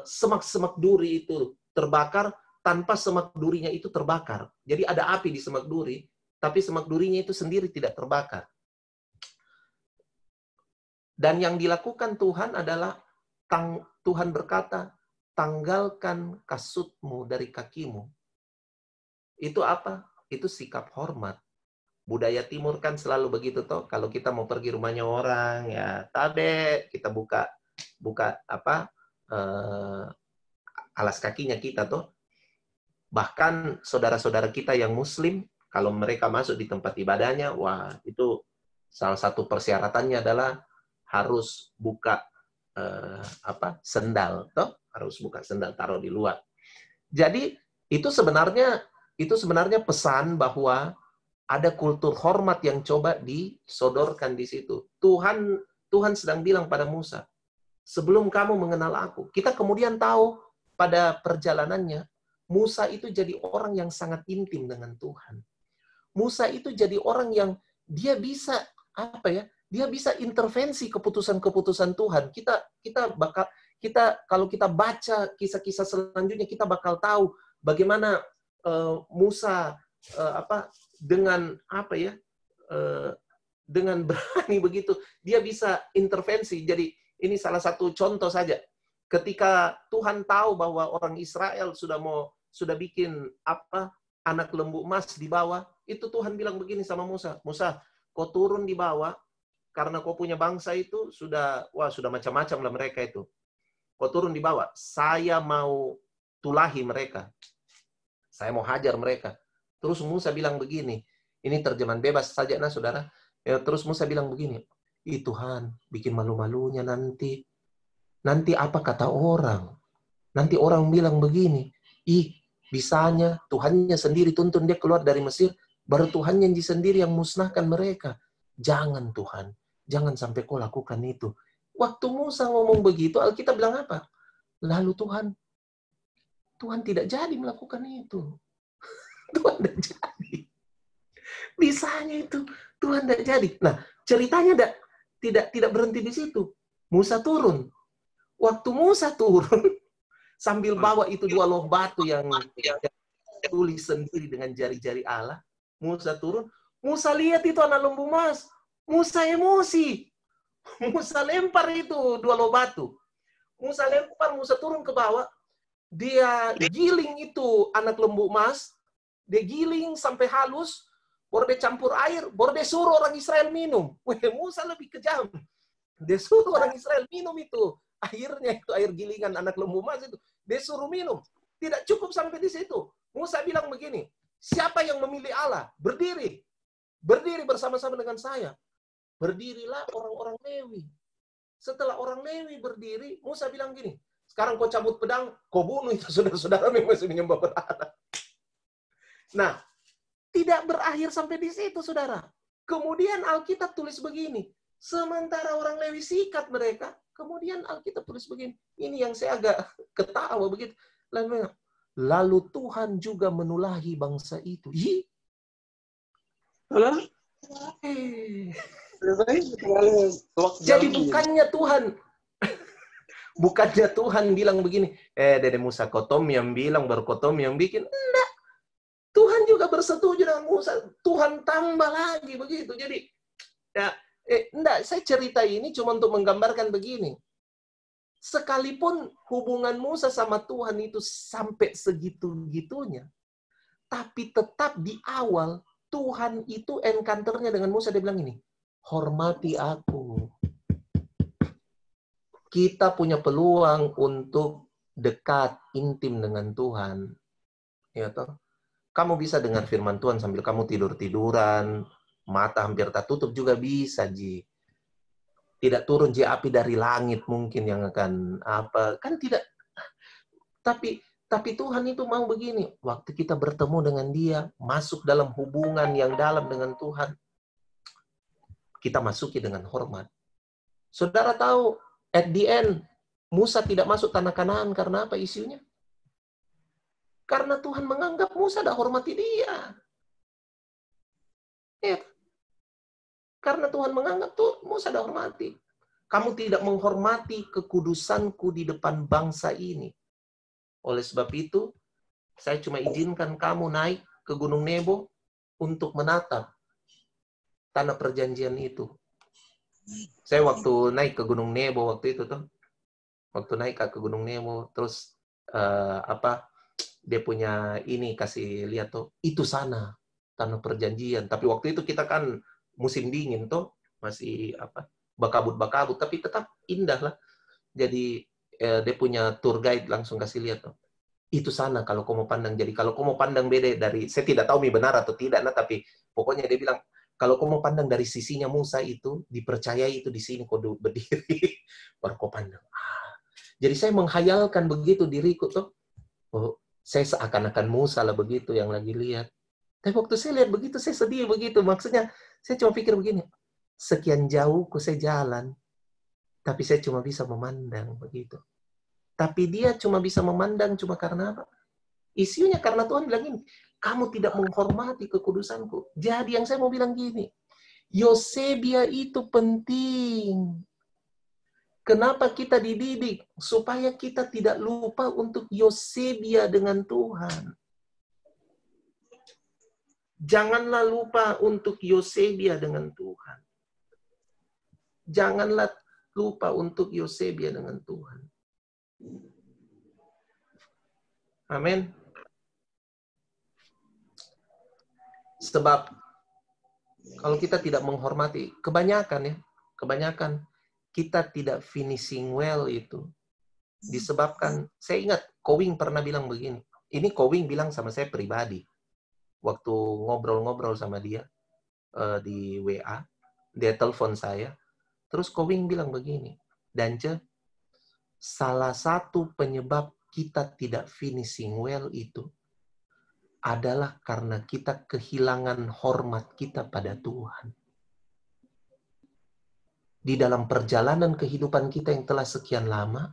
semak-semak duri itu terbakar tanpa semak durinya itu terbakar. Jadi ada api di semak duri, tapi semak durinya itu sendiri tidak terbakar. Dan yang dilakukan Tuhan adalah, Tuhan berkata, tanggalkan kasutmu dari kakimu. Itu apa? Itu sikap hormat. Budaya Timur kan selalu begitu toh. Kalau kita mau pergi rumahnya orang, ya tabe, kita buka alas kakinya kita toh. Bahkan saudara-saudara kita yang Muslim, kalau mereka masuk di tempat ibadahnya, wah itu salah satu persyaratannya adalah harus buka sendal toh, harus buka sendal taruh di luar. Jadi itu sebenarnya pesan bahwa ada kultur hormat yang coba disodorkan di situ. Tuhan sedang bilang pada Musa, sebelum kamu mengenal aku. Kita kemudian tahu pada perjalanannya, Musa itu jadi orang yang sangat intim dengan Tuhan. Musa itu jadi orang yang dia bisa apa ya? Dia bisa intervensi keputusan-keputusan Tuhan. Kita kalau kita baca kisah-kisah selanjutnya, kita bakal tahu bagaimana Musa dengan apa ya? Dengan berani begitu dia bisa intervensi. Jadi ini salah satu contoh saja. Ketika Tuhan tahu bahwa orang Israel sudah bikin anak lembu emas di bawah, itu Tuhan bilang begini sama Musa, Musa, kau turun di bawah karena kau punya bangsa itu sudah macam-macam lah mereka itu. Kau turun di bawah, saya mau tulahi mereka. Saya mau hajar mereka. Terus Musa bilang begini, ini terjemahan bebas saja nah saudara. Ya, terus Musa bilang begini, ih Tuhan, bikin malu-malunya nanti. Nanti apa kata orang? Nanti orang bilang begini, ih bisanya Tuhannya sendiri tuntun dia keluar dari Mesir, baru Tuhannya sendiri yang musnahkan mereka. Jangan Tuhan, jangan sampai kau lakukan itu. Waktu Musa ngomong begitu, Alkitab bilang apa? Lalu Tuhan tidak jadi melakukan itu. Tuhan tidak jadi. Bisanya itu Tuhan tidak jadi. Nah, ceritanya tidak berhenti di situ. Musa turun. Waktu Musa turun, sambil bawa itu 2 loh batu yang tulis sendiri dengan jari-jari Allah, Musa turun. Musa lihat itu anak lembu emas. Musa emosi. Musa lempar itu 2 loh batu. Musa lempar, Musa turun ke bawah. Dia giling itu anak lembu emas. Dia giling sampai halus. Baru dia campur air, baru dia suruh orang Israel minum. Wah, Musa lebih kejam. Dia suruh orang Israel minum itu. Airnya itu air gilingan anak lembu emas itu. Dia suruh minum. Tidak cukup sampai di situ. Musa bilang begini, siapa yang memilih Allah? Berdiri. Berdiri bersama-sama dengan saya. Berdirilah orang-orang Lewi. Setelah orang Lewi berdiri, Musa bilang gini, sekarang kau cabut pedang, kau bunuh itu saudara-saudara yang masih menyembah berhala. Nah, tidak berakhir sampai di situ, saudara. Kemudian Alkitab tulis begini, sementara orang Lewi sikat mereka, kemudian Alkitab tulis begini. Ini yang saya agak ketawa begitu. Lalu Tuhan juga menulahi bangsa itu. Jadi bukannya Tuhan bilang begini, Dede Musa kotom yang bilang, baru kotom yang bikin. Enggak. Tuhan juga bersetuju dengan Musa. Tuhan tambah lagi begitu. Jadi, ya, enggak, saya cerita ini cuma untuk menggambarkan begini. Sekalipun hubungan Musa sama Tuhan itu sampai segitu-gitunya, tapi tetap di awal, Tuhan itu encounter-nya dengan Musa, dia bilang ini, hormati aku. Kita punya peluang untuk dekat, intim dengan Tuhan. Ya toh? Kamu bisa dengar firman Tuhan sambil kamu tidur-tiduran, mata hampir tak tutup juga bisa, Ji. Tidak turun Ji api dari langit mungkin yang akan apa, kan tidak. Tapi Tuhan itu mau begini, waktu kita bertemu dengan Dia, masuk dalam hubungan yang dalam dengan Tuhan, kita masuki dengan hormat. Saudara tahu, at the end, Musa tidak masuk tanah Kanaan karena apa isunya? Karena Tuhan menganggap Musa tidak hormati dia. Ya. Karena Tuhan menganggap Musa tidak hormati. Kamu tidak menghormati kekudusanku di depan bangsa ini. Oleh sebab itu, saya cuma izinkan kamu naik ke Gunung Nebo untuk menatap tanah perjanjian itu. Saya waktu naik ke Gunung Nebo waktu itu tuh, waktu naik ke Gunung Nebo, terus dia punya ini kasih lihat tuh, itu sana tanah perjanjian. Tapi waktu itu kita kan musim dingin tuh, masih bakabut-bakabut, tapi tetap indah lah. Jadi dia punya tour guide langsung kasih lihat tuh, itu sana kalau kau mau pandang. Jadi kalau kau mau pandang beda dari, saya tidak tahu benar atau tidak, nah tapi pokoknya dia bilang kalau kau mau pandang dari sisinya Musa itu, dipercayai itu di sini kau berdiri, baru kau pandang. Jadi saya menghayalkan begitu diriku tuh, saya seakan-akan Musa lah begitu yang lagi lihat. Tapi waktu saya lihat begitu, saya sedih begitu. Maksudnya, saya cuma pikir begini, sekian jauh saya jalan, tapi saya cuma bisa memandang begitu. Tapi dia cuma bisa memandang cuma karena apa? Isunya karena Tuhan bilang ini, Kamu tidak menghormati kekudusanku. Jadi yang saya mau bilang gini, Eusebia itu penting. Kenapa kita dididik? Supaya kita tidak lupa untuk Eusebia dengan Tuhan. Janganlah lupa untuk Eusebia dengan Tuhan. Janganlah lupa untuk Eusebia dengan Tuhan. Amin. Sebab kalau kita tidak menghormati, kebanyakan kita tidak finishing well itu disebabkan, saya ingat Kowing pernah bilang begini. Ini Kowing bilang sama saya pribadi waktu ngobrol-ngobrol sama dia di WA, dia telepon saya. Terus Kowing bilang begini, Dance, salah satu penyebab kita tidak finishing well itu adalah karena kita kehilangan hormat kita pada Tuhan. Di dalam perjalanan kehidupan kita yang telah sekian lama,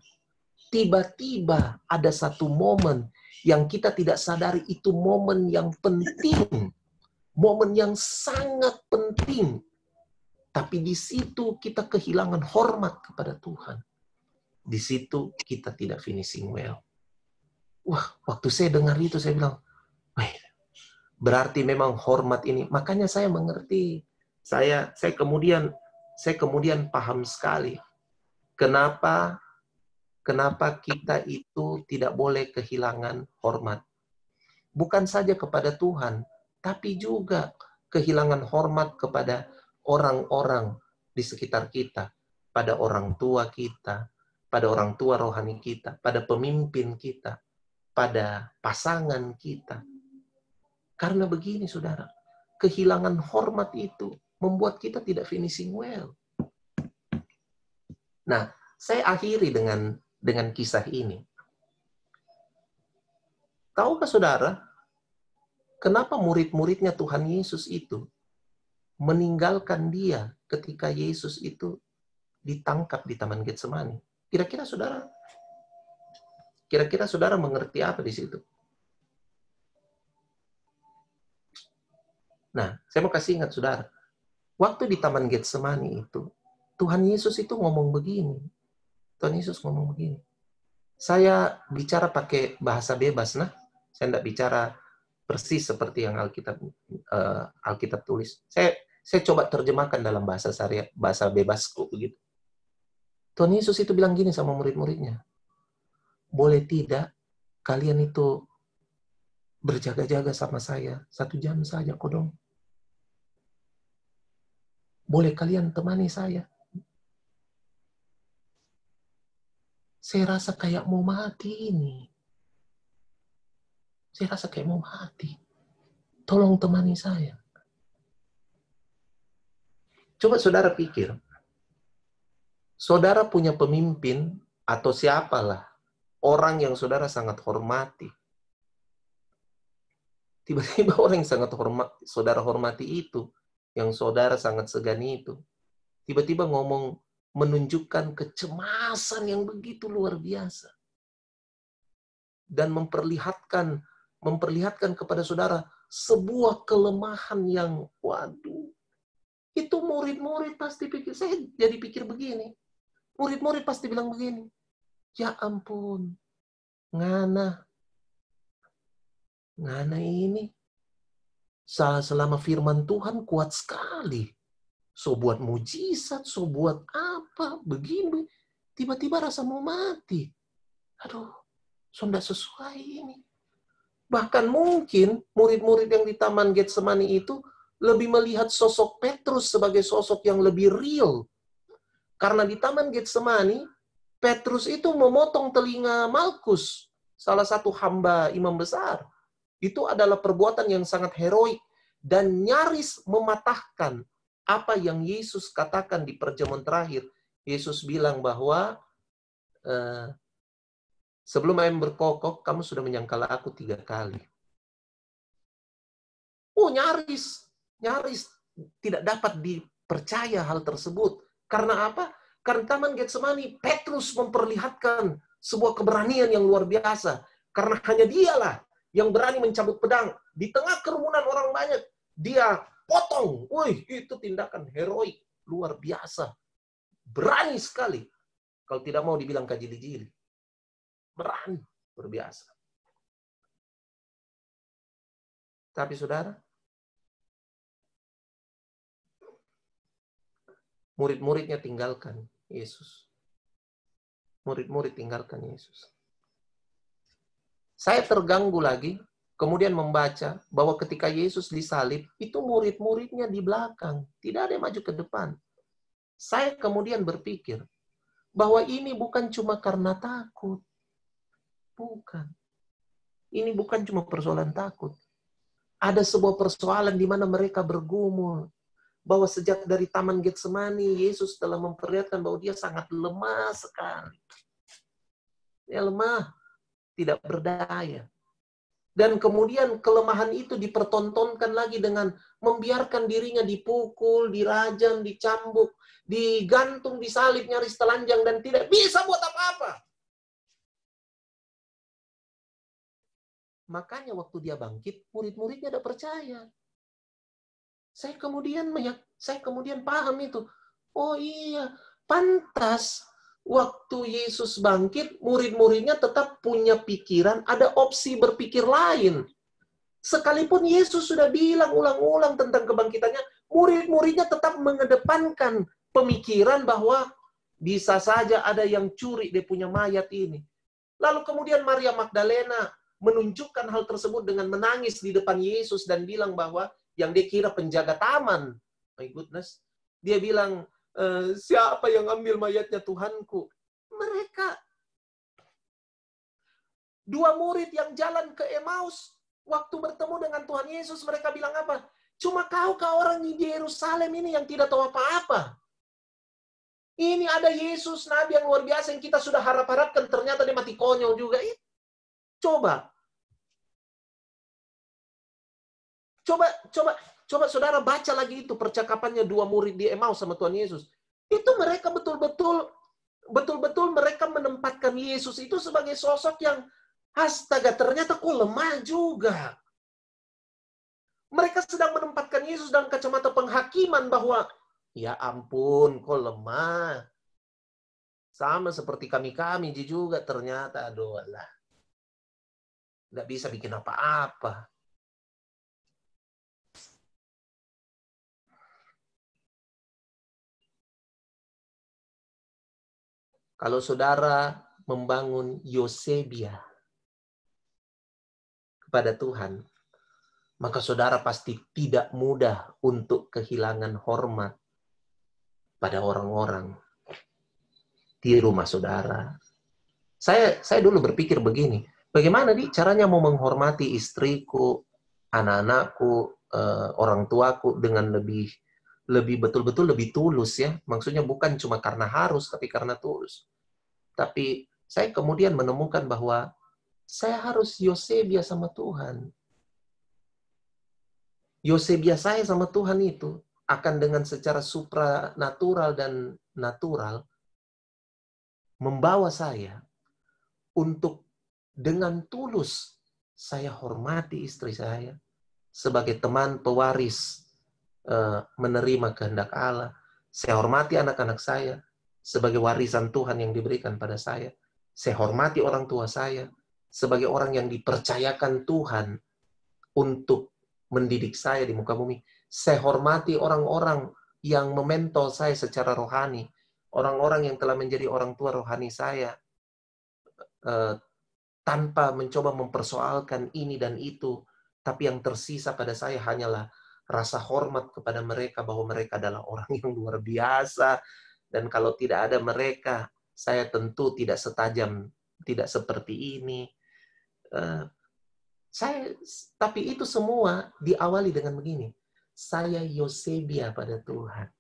tiba-tiba ada satu momen yang kita tidak sadari, itu momen yang penting. Momen yang sangat penting. Tapi di situ kita kehilangan hormat kepada Tuhan. Di situ kita tidak finishing well. Wah, waktu saya dengar itu saya bilang, berarti memang hormat ini. Makanya saya mengerti. Saya kemudian paham sekali kenapa kita itu tidak boleh kehilangan hormat. Bukan saja kepada Tuhan, tapi juga kehilangan hormat kepada orang-orang di sekitar kita, pada orang tua kita, pada orang tua rohani kita, pada pemimpin kita, pada pasangan kita. Karena begini, saudara, kehilangan hormat itu membuat kita tidak finishing well. Nah, saya akhiri dengan kisah ini. Tahukah saudara, kenapa murid-muridnya Tuhan Yesus itu meninggalkan dia ketika Yesus itu ditangkap di Taman Getsemani? Kira-kira saudara mengerti apa di situ? Nah, saya mau kasih ingat saudara. Waktu di Taman Getsemani itu, Tuhan Yesus itu ngomong begini. Tuhan Yesus ngomong begini. Saya bicara pakai bahasa bebas, nah. Saya tidak bicara persis seperti yang Alkitab tulis. Saya coba terjemahkan dalam bahasa syariat, bahasa bebasku begitu. Tuhan Yesus itu bilang gini sama murid-muridnya. Boleh tidak kalian itu berjaga-jaga sama saya 1 jam saja, kodong. Boleh kalian temani saya. Saya rasa kayak mau mati ini. Saya rasa kayak mau mati. Tolong temani saya. Coba saudara pikir. Saudara punya pemimpin atau siapalah orang yang saudara sangat hormati. Tiba-tiba orang yang sangat saudara hormati itu, yang saudara sangat segani itu, tiba-tiba ngomong, menunjukkan kecemasan yang begitu luar biasa. Dan memperlihatkan kepada saudara sebuah kelemahan yang, waduh, itu murid-murid pasti pikir, saya jadi pikir begini, murid-murid pasti bilang begini, ya ampun, ngana ini, selama firman Tuhan kuat sekali, so buat mujizat, so buat apa, begini, tiba-tiba rasa mau mati, aduh, so nggak sesuai ini. Bahkan mungkin murid-murid yang di Taman Getsemani itu lebih melihat sosok Petrus sebagai sosok yang lebih real. Karena di Taman Getsemani, Petrus itu memotong telinga Malkus, salah satu hamba imam besar. Itu adalah perbuatan yang sangat heroik dan nyaris mematahkan apa yang Yesus katakan di perjamuan terakhir. Yesus bilang bahwa sebelum ayam berkokok, kamu sudah menyangkal aku 3 kali. Oh, nyaris tidak dapat dipercaya hal tersebut. Karena apa? Karena Taman Getsemani, Petrus memperlihatkan sebuah keberanian yang luar biasa. Karena hanya dialah yang berani mencabut pedang di tengah kerumunan orang banyak, dia potong. Wih, itu tindakan heroik luar biasa. Berani sekali. Kalau tidak mau dibilang kajili-jili. Berani, luar biasa. Tapi saudara, murid-muridnya tinggalkan Yesus. Murid-murid tinggalkan Yesus. Saya terganggu lagi, kemudian membaca bahwa ketika Yesus disalib, itu murid-muridnya di belakang. Tidak ada yang maju ke depan. Saya kemudian berpikir bahwa ini bukan cuma karena takut. Bukan. Ini bukan cuma persoalan takut. Ada sebuah persoalan di mana mereka bergumul. Bahwa sejak dari Taman Getsemani, Yesus telah memperlihatkan bahwa dia sangat lemah sekali. Dia lemah. Tidak berdaya. Dan kemudian kelemahan itu dipertontonkan lagi dengan membiarkan dirinya dipukul, dirajam, dicambuk, digantung, disalib, nyaris telanjang, dan tidak bisa buat apa-apa. Makanya waktu dia bangkit, murid-muridnya tidak percaya. Saya kemudian paham itu. Oh iya, pantas waktu Yesus bangkit, murid-muridnya tetap punya pikiran, ada opsi berpikir lain. Sekalipun Yesus sudah bilang ulang-ulang tentang kebangkitannya, murid-muridnya tetap mengedepankan pemikiran bahwa bisa saja ada yang curi dia punya mayat ini. Lalu kemudian Maria Magdalena menunjukkan hal tersebut dengan menangis di depan Yesus dan bilang bahwa yang dia kira penjaga taman. My goodness. Dia bilang, siapa yang ambil mayatnya Tuhanku? Mereka. Dua murid yang jalan ke Emmaus, waktu bertemu dengan Tuhan Yesus, mereka bilang apa? Cuma kau orang di Yerusalem ini yang tidak tahu apa-apa. Ini ada Yesus, Nabi yang luar biasa yang kita sudah harap-harapkan, ternyata dia mati konyol juga. Coba saudara baca lagi itu percakapannya dua murid di Emmaus sama Tuhan Yesus. Itu mereka betul-betul mereka menempatkan Yesus itu sebagai sosok yang astaga, ternyata kok lemah juga. Mereka sedang menempatkan Yesus dalam kacamata penghakiman bahwa ya ampun, kok lemah. Sama seperti kami juga ternyata aduh lah. Nggak bisa bikin apa-apa. Kalau saudara membangun Yosebia kepada Tuhan, maka saudara pasti tidak mudah untuk kehilangan hormat pada orang-orang di rumah saudara. Saya dulu berpikir begini, bagaimana caranya mau menghormati istriku, anak-anakku, orang tuaku dengan lebih betul-betul lebih tulus ya. Maksudnya bukan cuma karena harus, tapi karena tulus. Tapi saya kemudian menemukan bahwa saya harus Yosebia sama Tuhan. Yosebia saya sama Tuhan itu akan dengan secara supranatural dan natural membawa saya untuk dengan tulus saya hormati istri saya sebagai teman pewaris menerima kehendak Allah. Saya hormati anak-anak saya sebagai warisan Tuhan yang diberikan pada saya. Saya hormati orang tua saya sebagai orang yang dipercayakan Tuhan untuk mendidik saya di muka bumi. Saya hormati orang-orang yang mementol saya secara rohani. Orang-orang yang telah menjadi orang tua rohani saya tanpa mencoba mempersoalkan ini dan itu. Tapi yang tersisa pada saya hanyalah rasa hormat kepada mereka bahwa mereka adalah orang yang luar biasa. Dan kalau tidak ada mereka, saya tentu tidak setajam, tidak seperti ini. Tapi itu semua diawali dengan begini. Saya Yosebia pada Tuhan.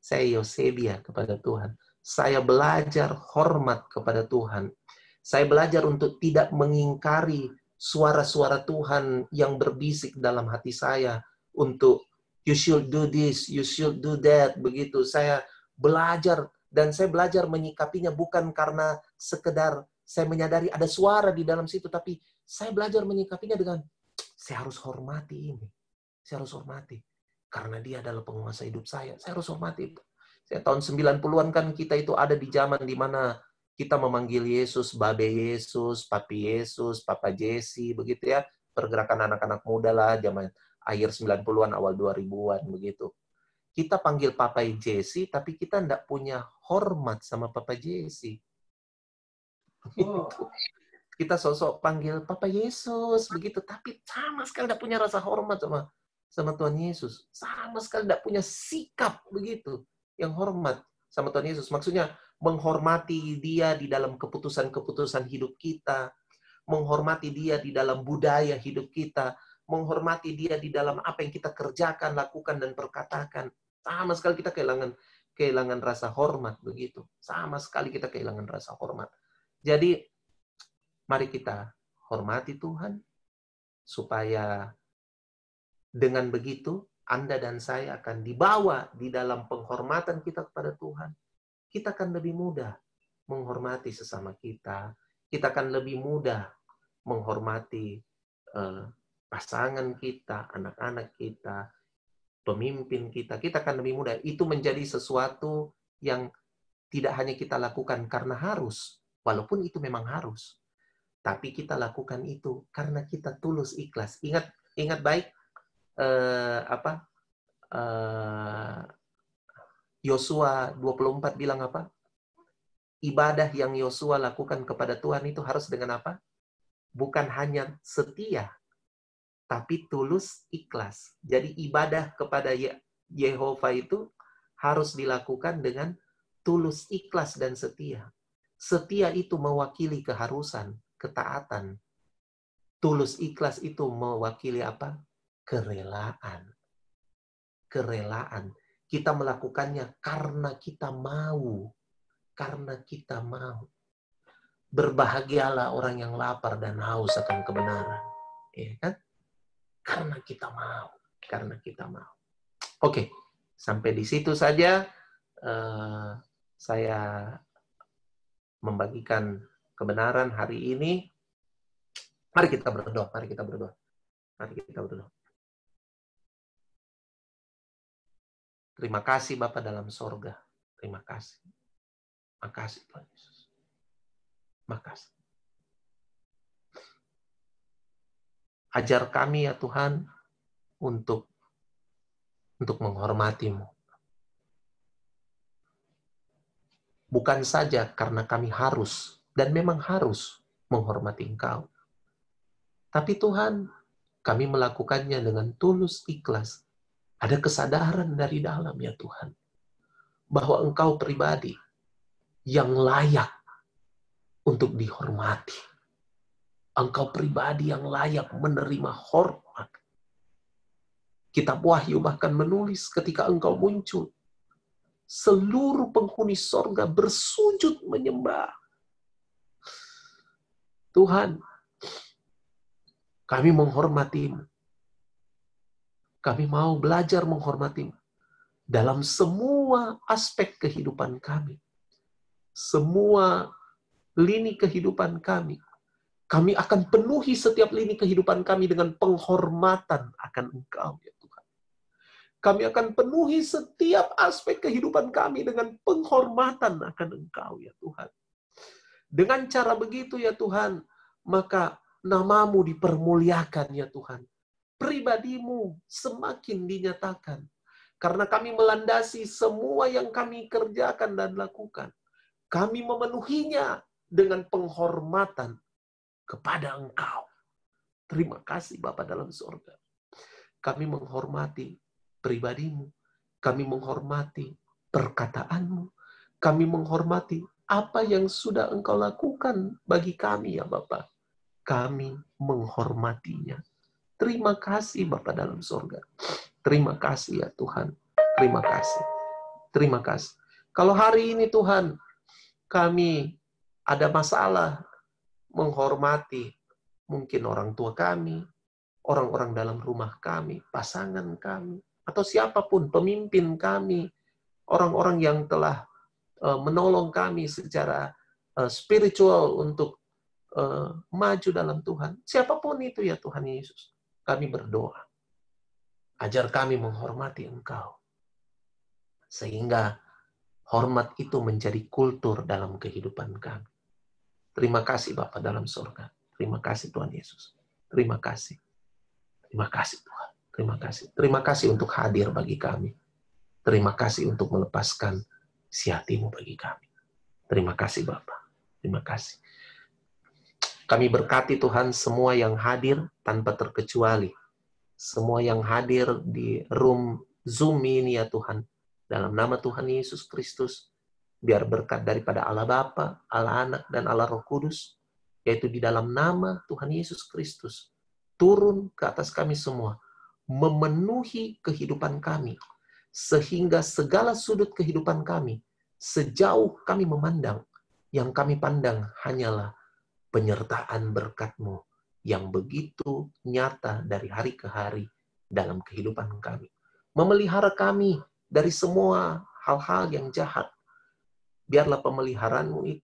Saya Yosebia kepada Tuhan. Saya belajar hormat kepada Tuhan. Saya belajar untuk tidak mengingkari suara-suara Tuhan yang berbisik dalam hati saya untuk you should do this, you should do that, begitu. Saya belajar dan saya belajar menyikapinya bukan karena sekedar saya menyadari ada suara di dalam situ, tapi saya belajar menyikapinya dengan, saya harus hormati ini. Saya harus hormati. Karena dia adalah penguasa hidup saya. Saya harus hormati itu. Saya tahun 90-an kan kita itu ada di zaman di mana kita memanggil Yesus, Babe Yesus, Papi Yesus, Papa Jesse, begitu ya. Pergerakan anak-anak muda lah, zaman akhir 90-an, awal 2000-an, begitu. Kita panggil Papa Jesse, tapi kita tidak punya hormat sama Papa Jesse. Oh. Kita sosok panggil Papa Yesus, begitu. Tapi sama sekali tidak punya rasa hormat sama Tuhan Yesus. Sama sekali tidak punya sikap begitu, yang hormat sama Tuhan Yesus. Maksudnya, menghormati dia di dalam keputusan-keputusan hidup kita, menghormati dia di dalam budaya hidup kita, menghormati dia di dalam apa yang kita kerjakan, lakukan, dan perkatakan. Sama sekali kita kehilangan rasa hormat, begitu. Sama sekali kita kehilangan rasa hormat. Jadi, mari kita hormati Tuhan, supaya dengan begitu, Anda dan saya akan dibawa di dalam penghormatan kita kepada Tuhan. Kita akan lebih mudah menghormati sesama kita. Kita akan lebih mudah menghormati pasangan kita, anak-anak kita, pemimpin kita. Kita akan lebih mudah. Itu menjadi sesuatu yang tidak hanya kita lakukan karena harus, walaupun itu memang harus. Tapi kita lakukan itu karena kita tulus ikhlas. Ingat baik Yosua 24 bilang apa? Ibadah yang Yosua lakukan kepada Tuhan itu harus dengan apa? Bukan hanya setia, tapi tulus ikhlas. Jadi ibadah kepada Yehova itu harus dilakukan dengan tulus ikhlas dan setia. Setia itu mewakili keharusan, ketaatan. Tulus ikhlas itu mewakili apa? Kerelaan. Kerelaan. Kita melakukannya karena kita mau. Karena kita mau. Berbahagialah orang yang lapar dan haus akan kebenaran. Ya kan? Karena kita mau. Karena kita mau. Oke. Sampai di situ saja saya membagikan kebenaran hari ini. Mari kita berdoa. Mari kita berdoa. Mari kita berdoa. Terima kasih Bapa dalam sorga. Terima kasih. Makasih Tuhan Yesus. Makasih. Ajar kami ya Tuhan untuk menghormati-Mu. Bukan saja karena kami harus, dan memang harus menghormati Engkau. Tapi Tuhan, kami melakukannya dengan tulus ikhlas. Ada kesadaran dari dalam ya Tuhan. Bahwa Engkau pribadi yang layak untuk dihormati. Engkau pribadi yang layak menerima hormat. Kitab Wahyu bahkan menulis ketika Engkau muncul, seluruh penghuni sorga bersujud menyembah. Tuhan, kami menghormati-Mu. Kami mau belajar menghormati-Mu dalam semua aspek kehidupan kami. Semua lini kehidupan kami. Kami akan penuhi setiap lini kehidupan kami dengan penghormatan akan Engkau, ya Tuhan. Kami akan penuhi setiap aspek kehidupan kami dengan penghormatan akan Engkau, ya Tuhan. Dengan cara begitu, ya Tuhan, maka nama-Mu dipermuliakan, ya Tuhan. Pribadi-Mu semakin dinyatakan. Karena kami melandasi semua yang kami kerjakan dan lakukan. Kami memenuhinya dengan penghormatan kepada Engkau. Terima kasih Bapa dalam surga. Kami menghormati pribadi-Mu. Kami menghormati perkataan-Mu. Kami menghormati apa yang sudah Engkau lakukan bagi kami ya Bapa. Kami menghormatinya. Terima kasih Bapa dalam surga. Terima kasih ya Tuhan. Terima kasih. Terima kasih. Kalau hari ini Tuhan, kami ada masalah menghormati mungkin orang tua kami, orang-orang dalam rumah kami, pasangan kami, atau siapapun, pemimpin kami, orang-orang yang telah menolong kami secara spiritual untuk maju dalam Tuhan. Siapapun itu ya Tuhan Yesus. Kami berdoa. Ajar kami menghormati Engkau. Sehingga hormat itu menjadi kultur dalam kehidupan kami. Terima kasih Bapa dalam surga. Terima kasih Tuhan Yesus. Terima kasih. Terima kasih Tuhan. Terima kasih. Terima kasih untuk hadir bagi kami. Terima kasih untuk melepaskan isi hati-Mu bagi kami. Terima kasih Bapa. Terima kasih. Kami berkati Tuhan semua yang hadir tanpa terkecuali. Semua yang hadir di room Zoom ini ya Tuhan. Dalam nama Tuhan Yesus Kristus. Biar berkat daripada Allah Bapa, Allah Anak, dan Allah Roh Kudus. Yaitu di dalam nama Tuhan Yesus Kristus. Turun ke atas kami semua. Memenuhi kehidupan kami. Sehingga segala sudut kehidupan kami. Sejauh kami memandang. Yang kami pandang hanyalah penyertaan berkat-Mu yang begitu nyata dari hari ke hari dalam kehidupan kami. Memelihara kami dari semua hal-hal yang jahat. Biarlah pemeliharaan-Mu itu